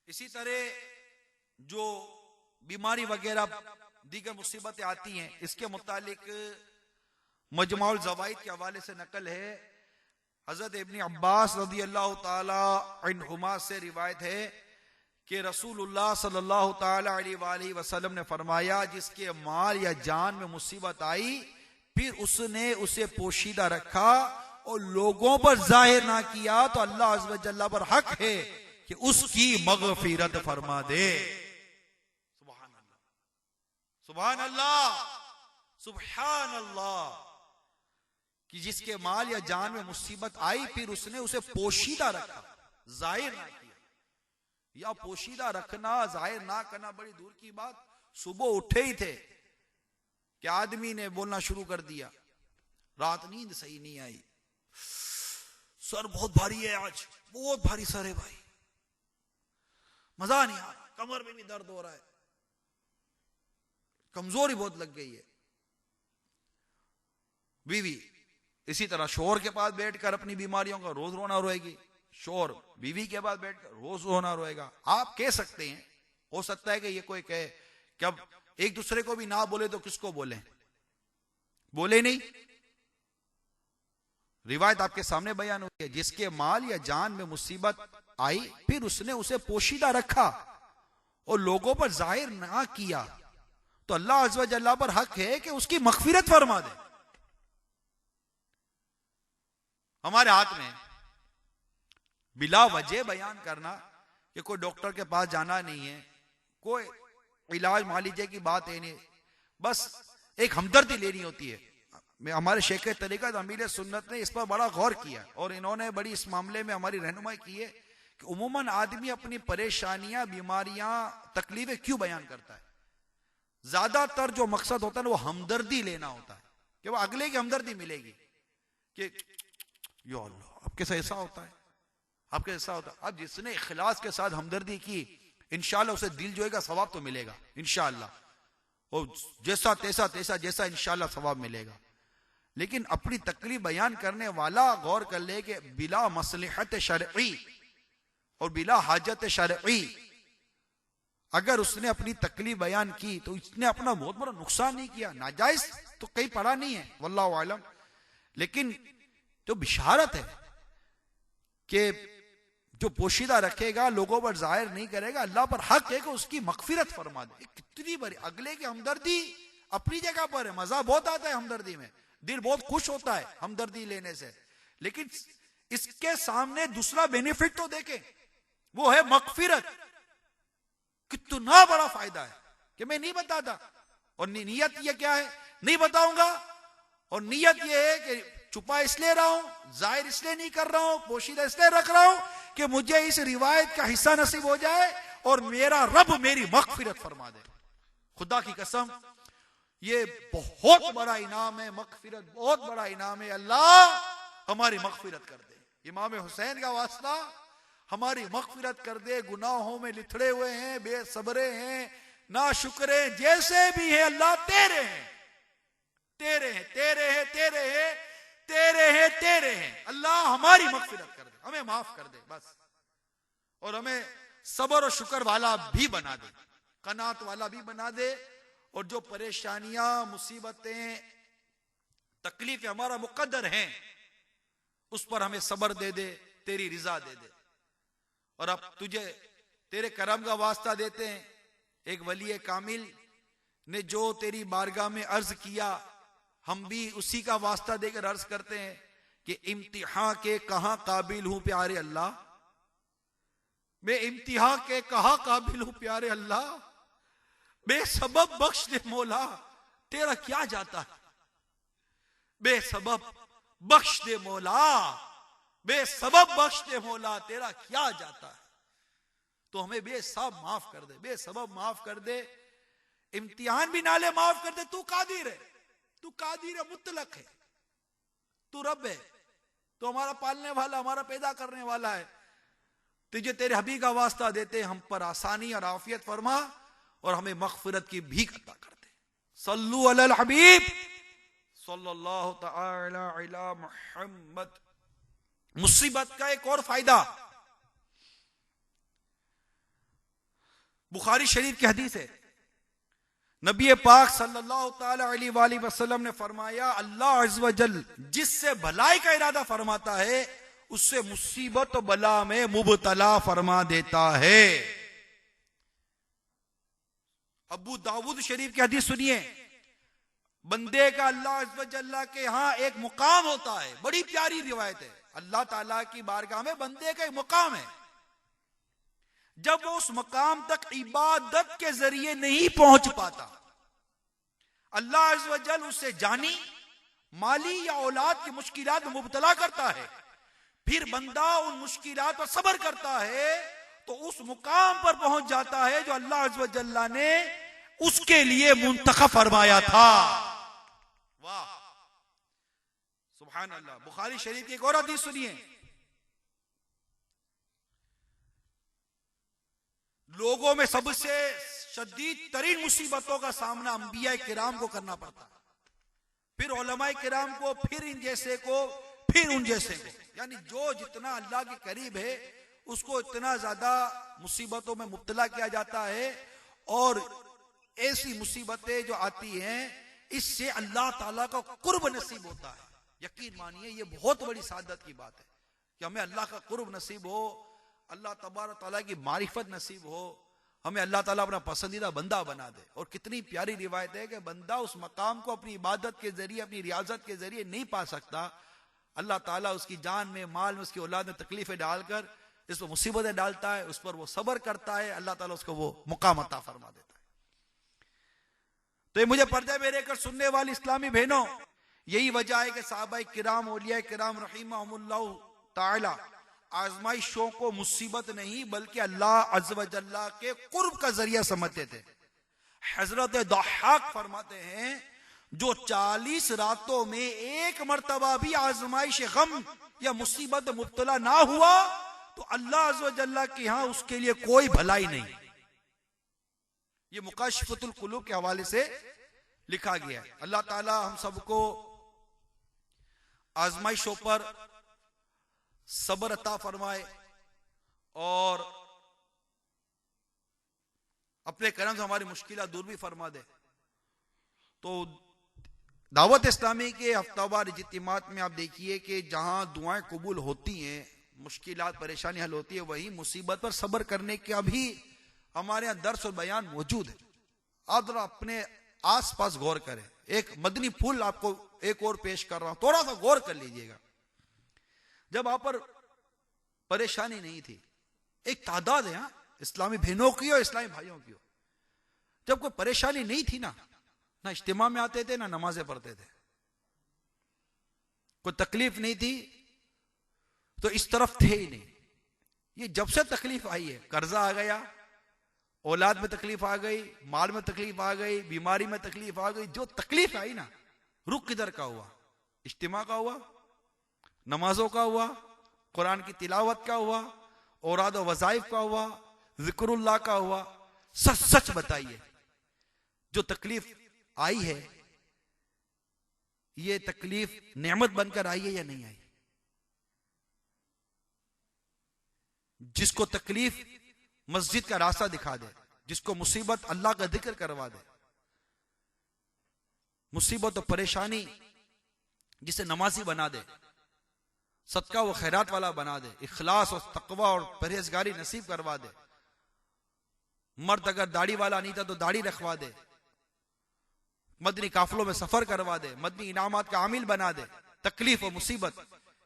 इसी तरह जो बीमारी वगैरह दीगर मुसीबतें आती हैं, इसके मुतालिक मजमाउल ज़वाइद के हवाले से नकल है। हजरत इब्न अब्बास रज़ी अल्लाह ताला अन्हुमा से रिवायत है कि रसूलुल्लाह सल्लल्लाहु ताला अलैहि वसल्लम ने फरमाया, जिसके माल या जान में मुसीबत आई फिर उसने उसे पोशीदा रखा और लोगों पर जाहिर ना किया, तो अल्लाह अज़्ज़ व जल्ला पर हक है कि उसकी मग़फ़िरत फरमा दे। सुभान अल्लाह, सुभान अल्लाह, सुभान अल्लाह। कि जिसके माल या जान में मुसीबत आई फिर उसने उसे पोशीदा रखा, जाहिर ना किया। या पोशीदा रखना, जाहिर ना करना बड़ी दूर की बात। सुबह उठे ही थे कि आदमी ने बोलना शुरू कर दिया, रात नींद सही नहीं आई, सर बहुत भारी है, आज बहुत भारी सर है भाई, मजा नहीं आ रहा, कमर में भी दर्द हो रहा है, कमजोरी बहुत लग गई है। बीवी इसी तरह शोहर के पास बैठकर अपनी बीमारियों का रोज रोना रोएगी, शोहर बीवी के पास बैठकर रोज रोना रोएगा। आप कह सकते हैं, हो सकता है कि ये कोई कहे कि अब एक दूसरे को भी ना बोले तो किसको बोले, बोले नहीं। रिवायत आपके सामने बयान हुई है, जिसके माल या जान में मुसीबत आई फिर उसने उसे पोशीदा रखा और लोगों पर जाहिर ना किया तो अल्लाह अज़्ज़ व जल्ला पर हक है कि उसकी मग़फ़िरत फरमा दे। हमारे हाथ में बिला वजह बयान करना कि कोई डॉक्टर के पास जाना नहीं है, कोई इलाज मान लीजिए की बात है नहीं, बस एक हमदर्दी लेनी होती है। हमारे शेख तरीक़त अमीर सुन्नत ने इस पर बड़ा गौर किया और इन्होंने बड़ी इस मामले में हमारी रहनुमाई की है कि उमूमन आदमी अपनी परेशानियां, बीमारियां, तकलीफें क्यों बयान करता है? ज्यादातर जो मकसद होता है ना वो हमदर्दी लेना होता है कि वो अगले की हमदर्दी मिलेगी कि या अल्लाह आपके साथ ऐसा होता है, आपके ऐसा होता है। अब जिसने इखलास के साथ हमदर्दी की इंशाअल्लाह उसे दिल जोएगा सवाब तो मिलेगा इंशाअल्लाह, और जैसा तैसा तैसा जैसा इंशाअल्लाह सवाब मिलेगा। लेकिन अपनी तकलीफ बयान करने वाला गौर कर ले कि बिला मसलहत शरई और बिला हाजत शरई अगर उसने अपनी तकलीफ बयान की तो इसने अपना बहुत बड़ा नुकसान नहीं किया। नाजायज तो कहीं पड़ा नहीं है वल्लाहु आलम, लेकिन जो बिशारत है कि जो पोशीदा रखेगा, लोगों पर जाहिर नहीं करेगा, अल्लाह पर हक है कि उसकी मग़फ़िरत फरमा दे। कितनी बड़ी अगले की हमदर्दी अपनी जगह पर है, मजा बहुत आता है हमदर्दी में, दिल बहुत खुश होता है हमदर्दी लेने से, लेकिन इसके सामने दूसरा बेनिफिट तो देखें, वो है मग़फ़िरत। कितना बड़ा फायदा है कि मैं नहीं बताता, और नियत ये क्या है नहीं बताऊंगा, और नियत ये है कि छुपा इसलिए रहा हूं, जाहिर इसलिए नहीं कर रहा हूं, पोशीदा इसलिए रख रहा हूं कि मुझे इस रिवायत का हिस्सा नसीब हो जाए और मेरा रब मेरी मग़फ़िरत फरमा दे। खुदा की कसम ये बहुत बड़ा इनाम है, मग़फ़िरत बहुत बड़ा इनाम है। अल्लाह हमारी मग़फ़िरत कर दे, इमाम हुसैन का वास्ता हमारी मग़फ़िरत कर दे। गुनाहों में लिथड़े हुए हैं, बेसब्रे हैं, ना शुक्रे जैसे भी हैं, अल्लाह तेरे हैं, तेरे हैं, तेरे हैं, तेरे हैं, तेरे हैं, तेरे हैं। अल्लाह हमारी मग़फ़िरत कर दे, हमें माफ कर दे बस, और हमें सब्र और शुक्र वाला भी बना दे, कनात वाला भी बना दे, और जो परेशानियां, मुसीबतें, तकलीफें हमारा मुक़द्दर हैं उस पर हमें सब्र दे दे, तेरी रिजा दे दे। और अब तुझे तेरे करम का वास्ता देते हैं, एक वली कामिल ने जो तेरी बारगाह में अर्ज किया, हम भी उसी का वास्ता देकर अर्ज करते हैं कि इम्तिहान के कहां काबिल हूं प्यारे अल्लाह, मैं इम्तिहान के कहां काबिल हूं प्यारे अल्लाह, बेसबब बख्श दे मौला तेरा क्या जाता है, बेसबब बख्श दे मौला, बेसबब बख्श दे मौला तेरा क्या जाता है। तो हमें बेसबब माफ कर दे, बेसबब माफ कर दे, इम्तिहान भी नाले माफ कर दे। तू कादिर है, तू कादिर है, मुतलक है, तू रब है, तो हमारा पालने वाला, हमारा पैदा करने वाला है। तुझे तेरे हबीब का वास्ता देते, हम पर आसानी और आफियत फरमा और हमें मग़फ़िरत की भीख अता कर दे। सल्लु अलल हबीब सल्लल्लाहु तआला अला मुहम्मद। मुसीबत का एक और फायदा, बुखारी शरीफ की हदीस है, नबी पाक सल्लल्लाहु तआला अलैहि वसल्लम ने फरमाया, अल्लाह अज़्ज़ व जल जिससे भलाई का इरादा फरमाता है उससे मुसीबत और बला में मुबतला फरमा देता है। अबू दाऊद शरीफ की हदीस सुनिए, बंदे का अल्लाह अज़्ज़ व जल्ला के यहां एक मुकाम होता है, बड़ी प्यारी रिवायत है, अल्लाह ताला की बारगाह में बंदे का एक मुकाम है, जब वो उस मकाम तक इबादत के जरिए नहीं पहुंच पाता, अल्लाह अज़्ज़ व जल उससे जानी, माली या औलाद की मुश्किलात में मुब्तला करता है, फिर बंदा उन मुश्किलात पर सब्र करता है तो उस मुकाम पर पहुंच जाता है जो अल्लाह अज़्ज़ व जल्ला ने उसके लिए मुंतखब फरमाया था। वाह सुभान अल्लाह। बुखारी शरीफ की एक और हदीस सुनिए, लोगों में सबसे शदीद तरीन मुसीबतों का सामना अंबिया किराम को करना पड़ता है, फिर उलमा किराम को, फिर इन जैसे को, फिर उन जैसे को, यानी जो जितना अल्लाह के करीब है उसको इतना ज्यादा मुसीबतों में मुब्तला किया जाता है। और ऐसी मुसीबतें जो आती हैं इससे अल्लाह ताला का कुर्ब नसीब होता है। यकीन मानिए ये बहुत बड़ी सादत की बात है कि हमें अल्लाह का कुर्ब नसीब हो, अल्लाह तबारक तआला की मारिफत नसीब हो, हमें अल्लाह ताला अपना पसंदीदा बंदा बना दे। और कितनी प्यारी रिवायत है कि बंदा उस मकाम को अपनी इबादत के जरिए, अपनी रियाजत के जरिए नहीं पा सकता। अल्लाह ताला उसकी जान में, माल में, उसकी औलाद में तकलीफें डालकर इस पर मुसीबतें डालता है, उस पर वो सब्र करता है, अल्लाह ताला उसको वो मुकाम अता फरमा देता है। तो ये मुझे पर्दे में रहकर सुनने वाली इस्लामी बहनों, यही वजह है कि सहाबा किराम, औलिया किराम रहीमहुमुल्लाह ताला आजमाइशों को मुसीबत नहीं बल्कि अल्लाह अज़्ज़ व जल्ला के कुर्ब का जरिया समझते थे। हजरत दहाक फरमाते हैं, जो 40 रातों में एक मर्तबा भी आजमाइश गम या मुसीबत में मुब्तला ना हुआ तो अल्लाह अज़्ज़ व जल्ला के यहां उसके लिए कोई भलाई नहीं। ये मुकाशफतुल कुलूब के हवाले से लिखा गया है। अल्लाह ताला हम सबको आजमाइशों पर सब्र अता फरमाए और अपने करम से हमारी मुश्किलात दूर भी फरमा दे। तो दावत इस्लामी के हफ्तावार इज्तिमात में आप देखिए कि जहां दुआएं कबूल होती हैं, मुश्किलात परेशानी हल होती है, वही मुसीबत पर सब्र करने का भी हमारे यहां दर्स और बयान मौजूद है। आप जरा अपने आस पास गौर करें। एक मदनी फूल आपको एक और पेश कर रहा हूं, थोड़ा सा गौर कर लीजिएगा। जब आप पर परेशानी नहीं थी, एक तादाद है यहां इस्लामी बहनों की और इस्लामी भाइयों की, जब कोई परेशानी नहीं थी ना इज्तिमा में आते थे, ना नमाजें पढ़ते थे, कोई तकलीफ नहीं थी तो इस तरफ थे ही नहीं। ये जब से तकलीफ आई है, कर्जा आ गया, औलाद में तकलीफ आ गई, माल में तकलीफ आ गई, बीमारी में तकलीफ आ गई, जो तकलीफ आई ना, रुख किधर का हुआ? इज्तिमा का हुआ, नमाजों का हुआ, कुरान की तिलावत का हुआ, औराद और वज़ाइफ का हुआ, जिक्रुल्लाह का हुआ। सच सच बताइए, जो तकलीफ आई है ये तकलीफ नेमत बनकर आई है या नहीं आई? जिसको तकलीफ मस्जिद का रास्ता दिखा दे, जिसको मुसीबत अल्लाह का जिक्र करवा दे, मुसीबत और परेशानी जिसे नमाजी बना दे, सदका व खैरात वाला बना दे, इखलास और तकवा और परहेजगारी नसीब करवा दे। मर्द अगर दाढ़ी वाला नहीं था तो दाढ़ी रखवा दे, मदनी काफिलों में सफर करवा दे, मदनी इनामात का आमिल बना दे। तकलीफ और मुसीबत,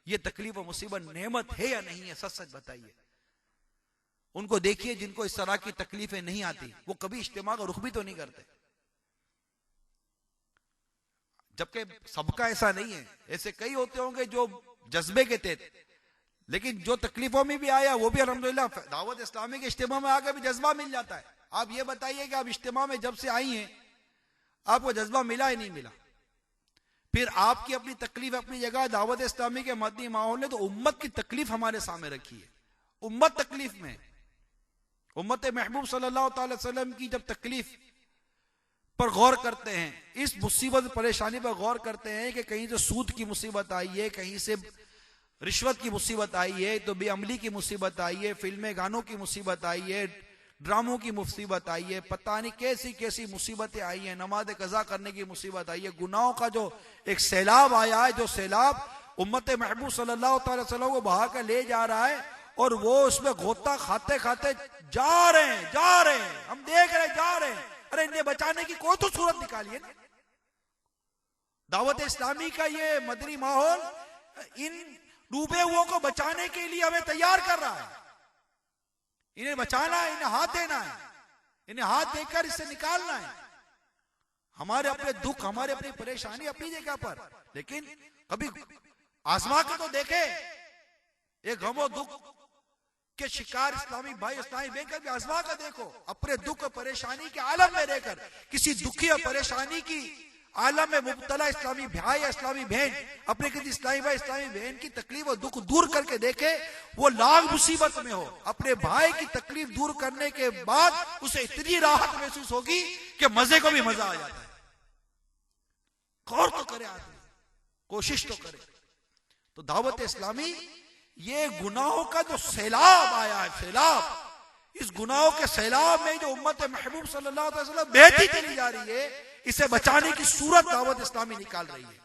ये तकलीफ और मुसीबत नेमत है या नहीं है? सच सच बताइए। उनको देखिए जिनको इस तरह की तकलीफें नहीं आती, वो कभी इज्तिमा का रुख भी तो नहीं करते। जबकि सबका ऐसा नहीं है, ऐसे कई होते होंगे जो जज्बे के थे, लेकिन जो तकलीफों में भी आया वो भी अल्हम्दुलिल्लाह दावत इस्लामी के इज्तिमा में आकर भी जज्बा मिल जाता है। आप ये बताइए कि आप इज्तिमा में जब से आई हैं आपको जज्बा मिला ही नहीं मिला? फिर आपकी अपनी तकलीफ अपनी जगह, दावत इस्लामी के मदनी माहौल ने तो उम्मत की तकलीफ हमारे सामने रखी है। उम्मत तकलीफ में, उम्मत महबूब सल्लल्लाहु अलैहि वसल्लम की जब तकलीफ पर गौर करते हैं, इस मुसीबत परेशानी पर गौर करते हैं कि कहीं से सूद की मुसीबत आई है, कहीं से रिश्वत की मुसीबत आई है, तो बेअमली की मुसीबत आई है, फिल्में गानों की मुसीबत आई है, ड्रामों की मुसीबत आई है, पता नहीं कैसी कैसी मुसीबतें आई हैं, नमाज कज़ा करने की मुसीबत आई है, गुनाहों का जो एक सैलाब आया है, जो सैलाब उम्मत महबूब सल्लल्लाहु अलैहि वसल्लम को बहा कर ले जा रहा है, और वो उसमें गोता खाते खाते जा रहे हैं, हम देख रहे जा रहे हैं। अरे इन्हें बचाने की कोई तो सूरत निकालिए ना। दावत इस्लामी का ये मदनी माहौल इन डूबे हुओं को बचाने के लिए हमें तैयार कर रहा है। इन्हें बचाना है, इन्हें हाथ देना है, इन्हें हाथ देकर इससे निकालना है। हमारे अपने दुख, हमारे अपनी परेशानी अपनी जगह पर, लेकिन कभी आजमा के तो देखे। एक गम और दुख के शिकार इस्लामी भाई, इस्लामी बहन का भी आजमा कर देखो। अपने दुख और परेशानी के आलम में रहकर किसी दुखी और परेशानी की आलम में मुब्तला इस्लामी भाई या इस्लामी बहन अपने किसी इस्लामी भाई इस्लामी बहन की तकलीफ और दुख दूर करके देखे। वो लाख मुसीबत में हो, अपने भाई की तकलीफ दूर करने के बाद उसे इतनी राहत महसूस होगी कि मजे को भी मजा आ जाता है। गौर तो करे आदमी, कोशिश तो करे। तो दावत इस्लामी ये गुनाहों का जो सैलाब आया है, सैलाब, इस गुनाहों के सैलाब में जो उम्मत महबूब सल्लल्लाहु अलैहि वसल्लम बहती चली जा रही है, इसे बचाने की सूरत दावत इस्लामी निकाल रही है।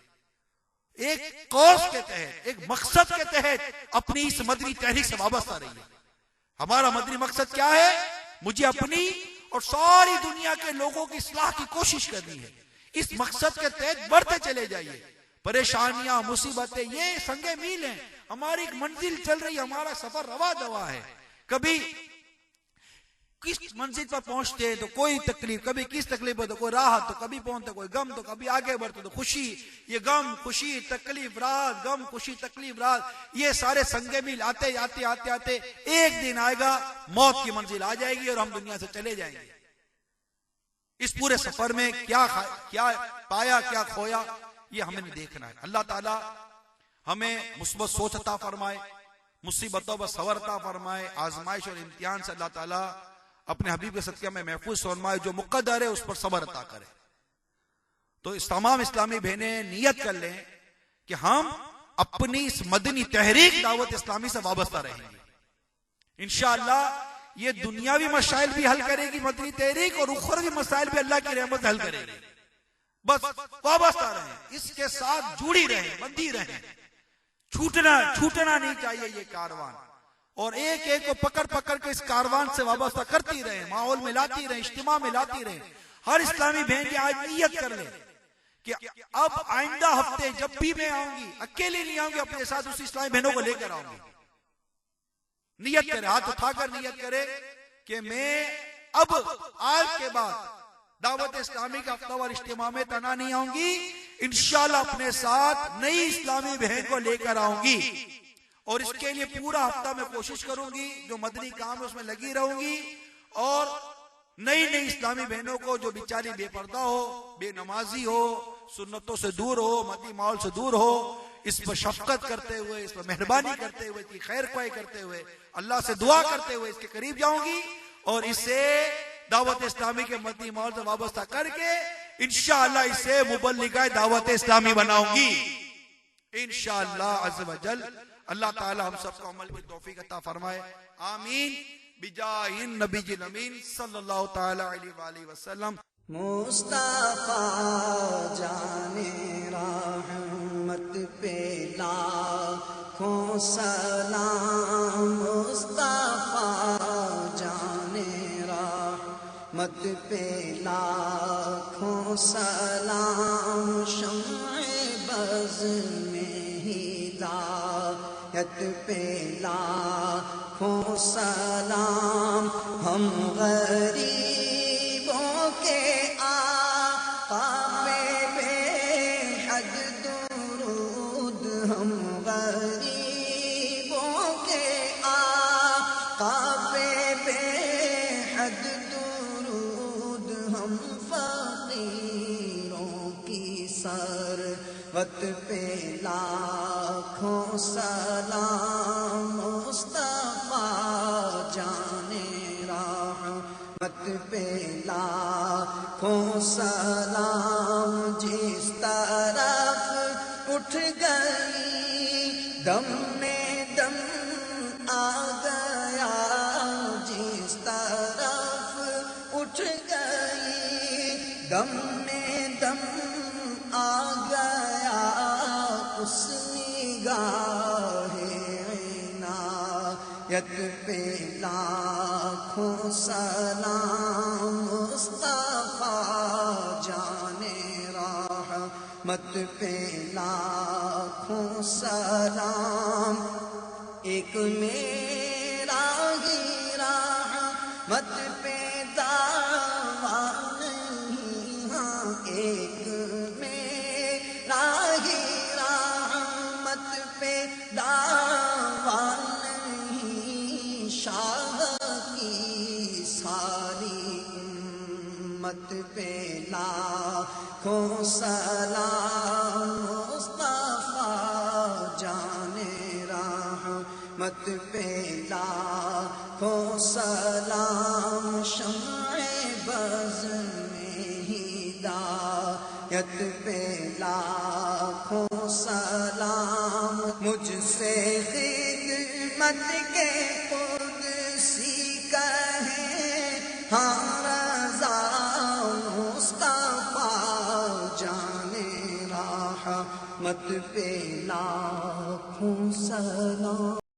एक कौस के तहत, एक मकसद के तहत अपनी इस मदनी तहरीक से वाबस्ता रही है। हमारा मदनी मकसद क्या है? मुझे अपनी और सारी दुनिया के लोगों की इस्लाह की कोशिश करनी है। इस मकसद के तहत बढ़ते चले जाइए। परेशानियां, मुसीबतें ये संगे मील हैं, हमारी एक मंजिल चल रही है, हमारा सफर रवा दवा है। कभी किस मंजिल पर पहुंचते हैं तो कोई तकलीफ, कभी किस तकलीफ पर तो कोई राहत, तो कभी पहुंचते कोई गम, तो कभी आगे बढ़ते तो खुशी। ये गम खुशी तकलीफ राहत, गम खुशी तकलीफ राहत, ये सारे संगे मिल आते आते आते आते एक दिन आएगा मौत की मंजिल आ जाएगी और हम दुनिया से चले जाएंगे। इस पूरे सफर में क्या पाया क्या खोया ये हमें देखना है। अल्लाह ताला हमें मुस्बत सोच अता फरमाए, मुसीबतों पर सबर अता फरमाए, आजमाइश और इम्तिहान से अल्लाह ताला अपने हबीब के सदक़े में महफूज फरमाए, जो मुक़द्दर है उस पर सबर अता करे। तो इस तमाम इस्लामी बहनें नियत कर लें कि हम अपनी इस मदनी तहरीक दावत इस्लामी से वाबस्ता रहेंगे। इंशाअल्लाह ये दुनियावी मसाइल भी हल करेगी मदनी तहरीक, और उखरवी मसाइल भी अल्लाह की रहमत से हल करेगी। बस वाबस्ता रहें, इसके साथ जुड़ी रहें, बंधी रहें, छूटना नहीं चाहिए ये कारवान। और एक एक को पकड़ पकड़ के इस कारवान से वाबस्ता करती रहे, माहौल में लाती रहे, इज्तिमा में लाती रहे। हर इस्लामी बहन की आज नियत कर ले कि अब आइंदा हफ्ते जब भी मैं आऊंगी, अकेले नहीं आऊंगी, अपने साथ उस इस्लामी बहनों को लेकर आऊंगी। नियत करे, हाथ उठाकर नियत करे कि मैं अब आज के बाद दावत इस्लामी का हफ्तावार इज्तिमा में तना नहीं आऊंगी, इंशाल्लाह अपने साथ नई इस्लामी बहन को लेकर आऊंगी। और इसके लिए पूरा हफ्ता मैं कोशिश करूंगी, जो मदनी काम है उसमें लगी रहूंगी, और नई नई इस्लामी बहनों को जो बेचारी बेपर्दा हो, बेनमाजी हो, सुन्नतों से दूर हो, मदनी माहौल से दूर हो, इस पर शफकत करते हुए, इस पर मेहरबानी करते हुए, इसकी खैर ख्वाही करते हुए, अल्लाह से दुआ करते हुए इसके करीब जाऊंगी। और इसे दावत इस्लामी के मदनी माहौल से वाबस्ता करके इंशाअल्लाह इसे मुबल्लिगा दावत इस्लामी बनाऊंगी इंशाअल्लाह अज़्ज़ व जल। अल्लाह ताला हम सबको अमल की तौफीक अता फरमाए, आमीन बिजाहिन नबीजिल अमीन सल्लल्लाहु ताला अलैहि वसल्लम। मुस्तफा जाने रहमत पे लाखों सलाम, मुस्तफा जाने रहमत पे लाखों सलाम, शम्ए बज़ में हिदायत पे लाखों सलाम, हम गरीबों के आका पे बेहद दुरूद, हम गरीबों के आका पे बेहद दुरूद, हम फकीरों की सरवत पे लाखों सलाम, मुस्तफा जाने रहमत पे लाखों सलाम। जिस तरफ उठ गई दम में दम आ गया, जिस तरफ उठ गई दम में दम आ गया, उस निगाहे इनायत पे लाखों सलाम, मुस्तफा जाने रहमत पे लाखों सलाम। एक मेरा ही रहमत पे दावा नहीं, हाँ एक मेरा ही रहमत पे दावा नहीं, शाह की सारी उम्मत पे लाखों सलाम, मुस्तफा जाने रहमत पे लाखों सलाम, शम्ए बज़ में हिदायत पे लाखों सलाम। मुझसे खिदमत के कुर्सी कहे हाँ रज़ा, मुस्तफा जाने रहमत पे लाखों सलाम।